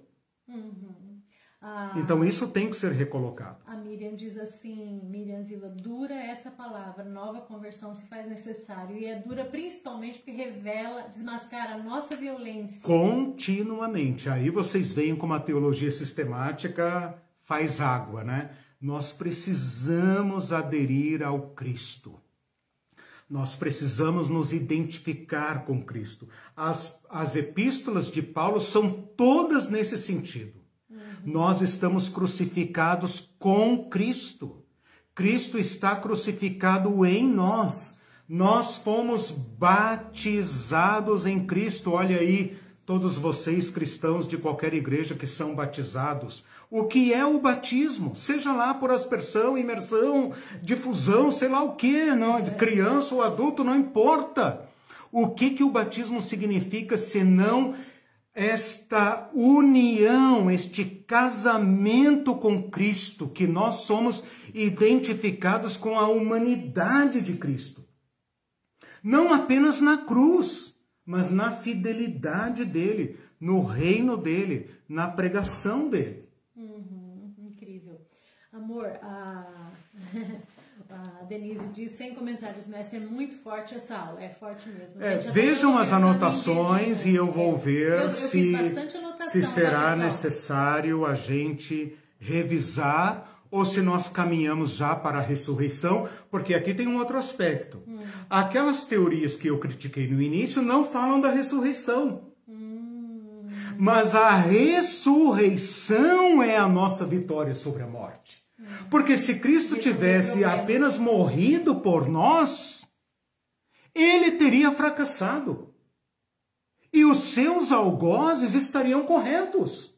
Então isso tem que ser recolocado. A Miriam diz assim, Miriam Zila, dura essa palavra, nova conversão se faz necessário. E é dura principalmente porque revela, desmascara a nossa violência. Continuamente. Aí vocês veem como a teologia sistemática faz água, né? Nós precisamos aderir ao Cristo. Nós precisamos nos identificar com Cristo. As epístolas de Paulo são todas nesse sentido. Nós estamos crucificados com Cristo. Cristo está crucificado em nós. Nós fomos batizados em Cristo. Olha aí, todos vocês cristãos de qualquer igreja que são batizados. O que é o batismo? Seja lá por aspersão, imersão, difusão, sei lá o que, não, de criança ou adulto, não importa. O que o batismo significa senão esta união, este casamento com Cristo, que nós somos identificados com a humanidade de Cristo. Não apenas na cruz, mas na fidelidade dele, no reino dele, na pregação dele. Incrível. Amor, a Denise diz, sem comentários, mestre, é muito forte essa aula, é forte mesmo. Vejam as anotações e eu vou ver se será necessário a gente revisar ou se nós caminhamos já para a ressurreição, porque aqui tem um outro aspecto. Aquelas teorias que eu critiquei no início não falam da ressurreição. Mas a ressurreição é a nossa vitória sobre a morte. Porque se Cristo tivesse apenas morrido por nós, ele teria fracassado. E os seus algozes estariam corretos.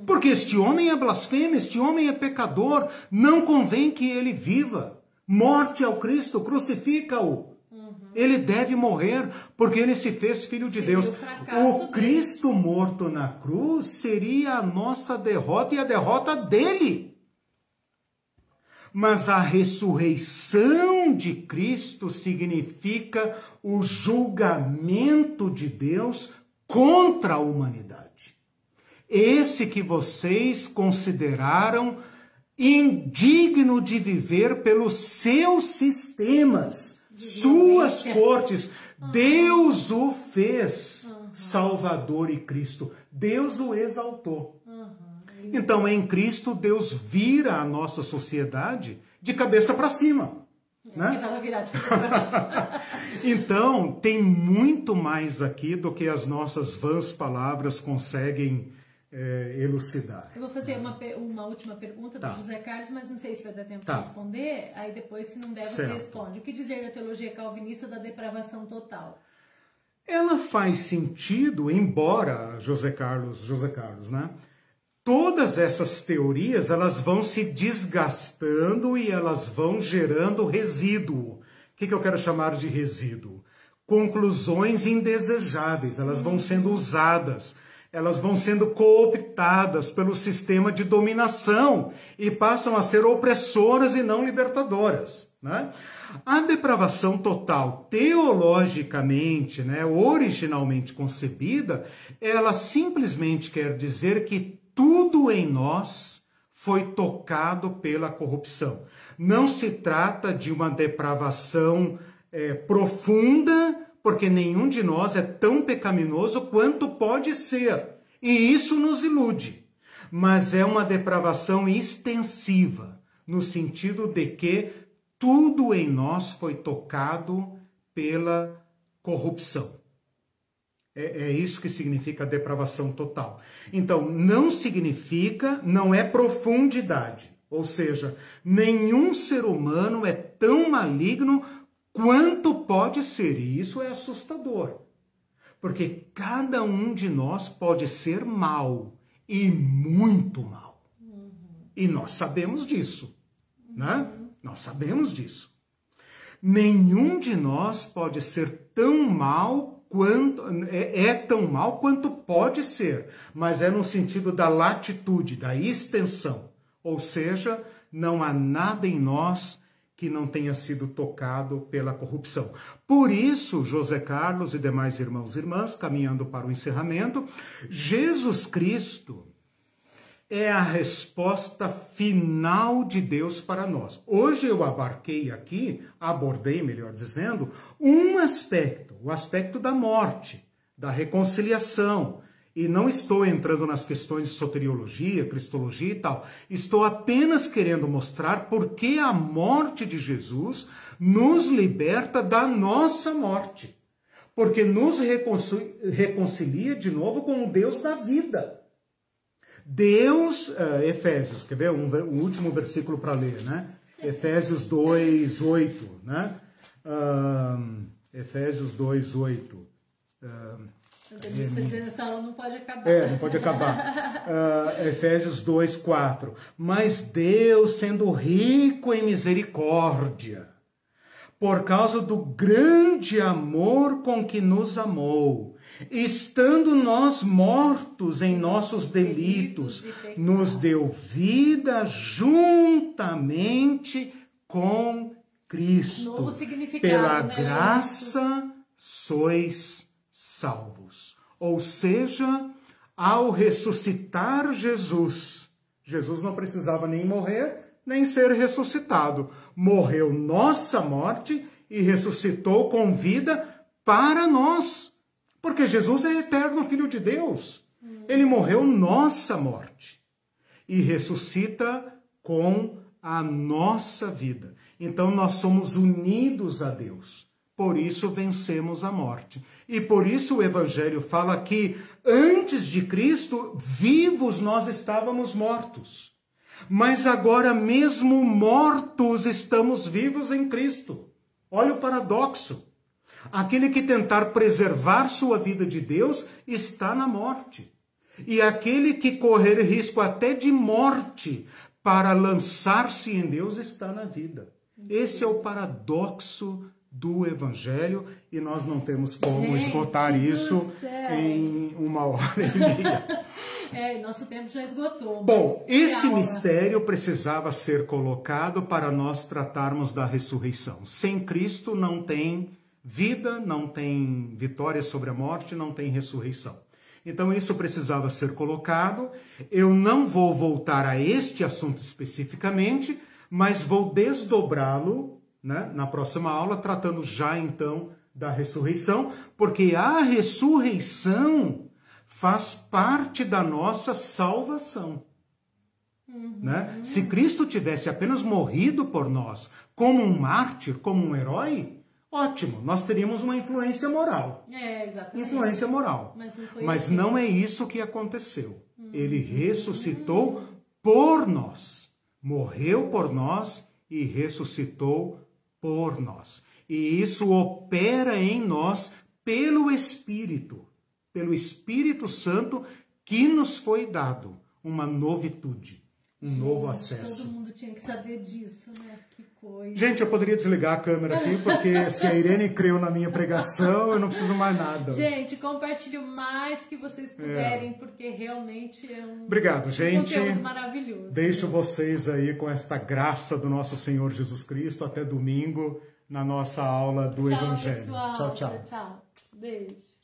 Porque este homem é blasfemo, este homem é pecador, não convém que ele viva. Morte ao Cristo, crucifica-o. Ele deve morrer porque ele se fez filho de Deus. O Cristo morto na cruz seria a nossa derrota e a derrota dele. Mas a ressurreição de Cristo significa o julgamento de Deus contra a humanidade. Esse que vocês consideraram indigno de viver pelos seus sistemas, suas cortes. Deus o fez Salvador e Cristo. Deus o exaltou. Então, em Cristo, Deus vira a nossa sociedade de cabeça para cima. Né? Então, tem muito mais aqui do que as nossas vãs palavras conseguem elucidar. Eu vou fazer uma última pergunta do José Carlos, mas não sei se vai dar tempo de responder. Aí depois, se não der, você responde. O que dizer da teologia calvinista da depravação total? Ela faz sentido, embora, José Carlos, né? Todas essas teorias, elas vão se desgastando e elas vão gerando resíduo. O que eu quero chamar de resíduo? Conclusões indesejáveis, elas vão sendo usadas, elas vão sendo cooptadas pelo sistema de dominação e passam a ser opressoras e não libertadoras. Né? A depravação total, teologicamente, né, originalmente concebida, ela simplesmente quer dizer que tudo em nós foi tocado pela corrupção. Não se trata de uma depravação profunda, porque nenhum de nós é tão pecaminoso quanto pode ser. E isso nos ilude. Mas é uma depravação extensiva, no sentido de que tudo em nós foi tocado pela corrupção. É isso que significa depravação total. Então, não significa, não é profundidade. Ou seja, nenhum ser humano é tão maligno quanto pode ser. E isso é assustador. Porque cada um de nós pode ser mau. E muito mal. E nós sabemos disso. Né? Nós sabemos disso. Nenhum de nós pode ser tão mal quanto tão mal quanto pode ser, mas é no sentido da latitude, da extensão. Ou seja, não há nada em nós que não tenha sido tocado pela corrupção. Por isso, José Carlos e demais irmãos e irmãs, caminhando para o encerramento, Jesus Cristo é a resposta final de Deus para nós. Hoje eu abordei, melhor dizendo, um aspecto, o aspecto da morte, da reconciliação. E não estou entrando nas questões de soteriologia, cristologia e tal. Estou apenas querendo mostrar por que a morte de Jesus nos liberta da nossa morte. Porque nos reconcilia de novo com o Deus da vida. Deus, Efésios, quer ver? Um último versículo para ler, né? Efésios 2, 8, né? Efésios 2, 8. Essa aula não pode acabar. Não pode acabar. Efésios 2, 4. Mas Deus, sendo rico em misericórdia, por causa do grande amor com que nos amou, estando nós mortos em nossos delitos, nos deu vida juntamente com Cristo. Novo significado, pela né? graça sois salvos. Ou seja, ao ressuscitar Jesus, Jesus não precisava nem morrer, nem ser ressuscitado. Morreu nossa morte e ressuscitou com vida para nós. Porque Jesus é eterno Filho de Deus. Ele morreu nossa morte e ressuscita com a nossa vida. Então nós somos unidos a Deus. Por isso vencemos a morte. E por isso o Evangelho fala que antes de Cristo, vivos nós estávamos mortos. Mas agora mesmo mortos estamos vivos em Cristo. Olha o paradoxo. Aquele que tentar preservar sua vida de Deus está na morte. E aquele que correr risco até de morte para lançar-se em Deus está na vida. Esse é o paradoxo do Evangelho e nós não temos como esgotar isso em 1h30. Nosso tempo já esgotou. Bom, esse mistério precisava ser colocado para nós tratarmos da ressurreição. Sem Cristo não tem vida, não tem vitória sobre a morte, não tem ressurreição. Então isso precisava ser colocado. Eu não vou voltar a este assunto especificamente, mas vou desdobrá-lo, né, na próxima aula, tratando já então da ressurreição, porque a ressurreição faz parte da nossa salvação. Né? Se Cristo tivesse apenas morrido por nós como um mártir, como um herói, ótimo, nós teríamos uma influência moral. Exatamente. Influência moral. Mas não é isso que aconteceu. Ele ressuscitou por nós. Morreu por nós e ressuscitou por nós. E isso opera em nós pelo Espírito Santo que nos foi dado uma novitude. Novo acesso. Todo mundo tinha que saber disso, né? Que coisa. Gente, eu poderia desligar a câmera aqui, porque se a Irene creu na minha pregação, eu não preciso mais nada. Gente, compartilhe o mais que vocês puderem, porque realmente é um Obrigado, gente. Conteúdo maravilhoso. Deixo vocês aí com esta graça do nosso Senhor Jesus Cristo. Até domingo, na nossa aula do Evangelho. Pessoal. Tchau, tchau. Tchau. Beijo.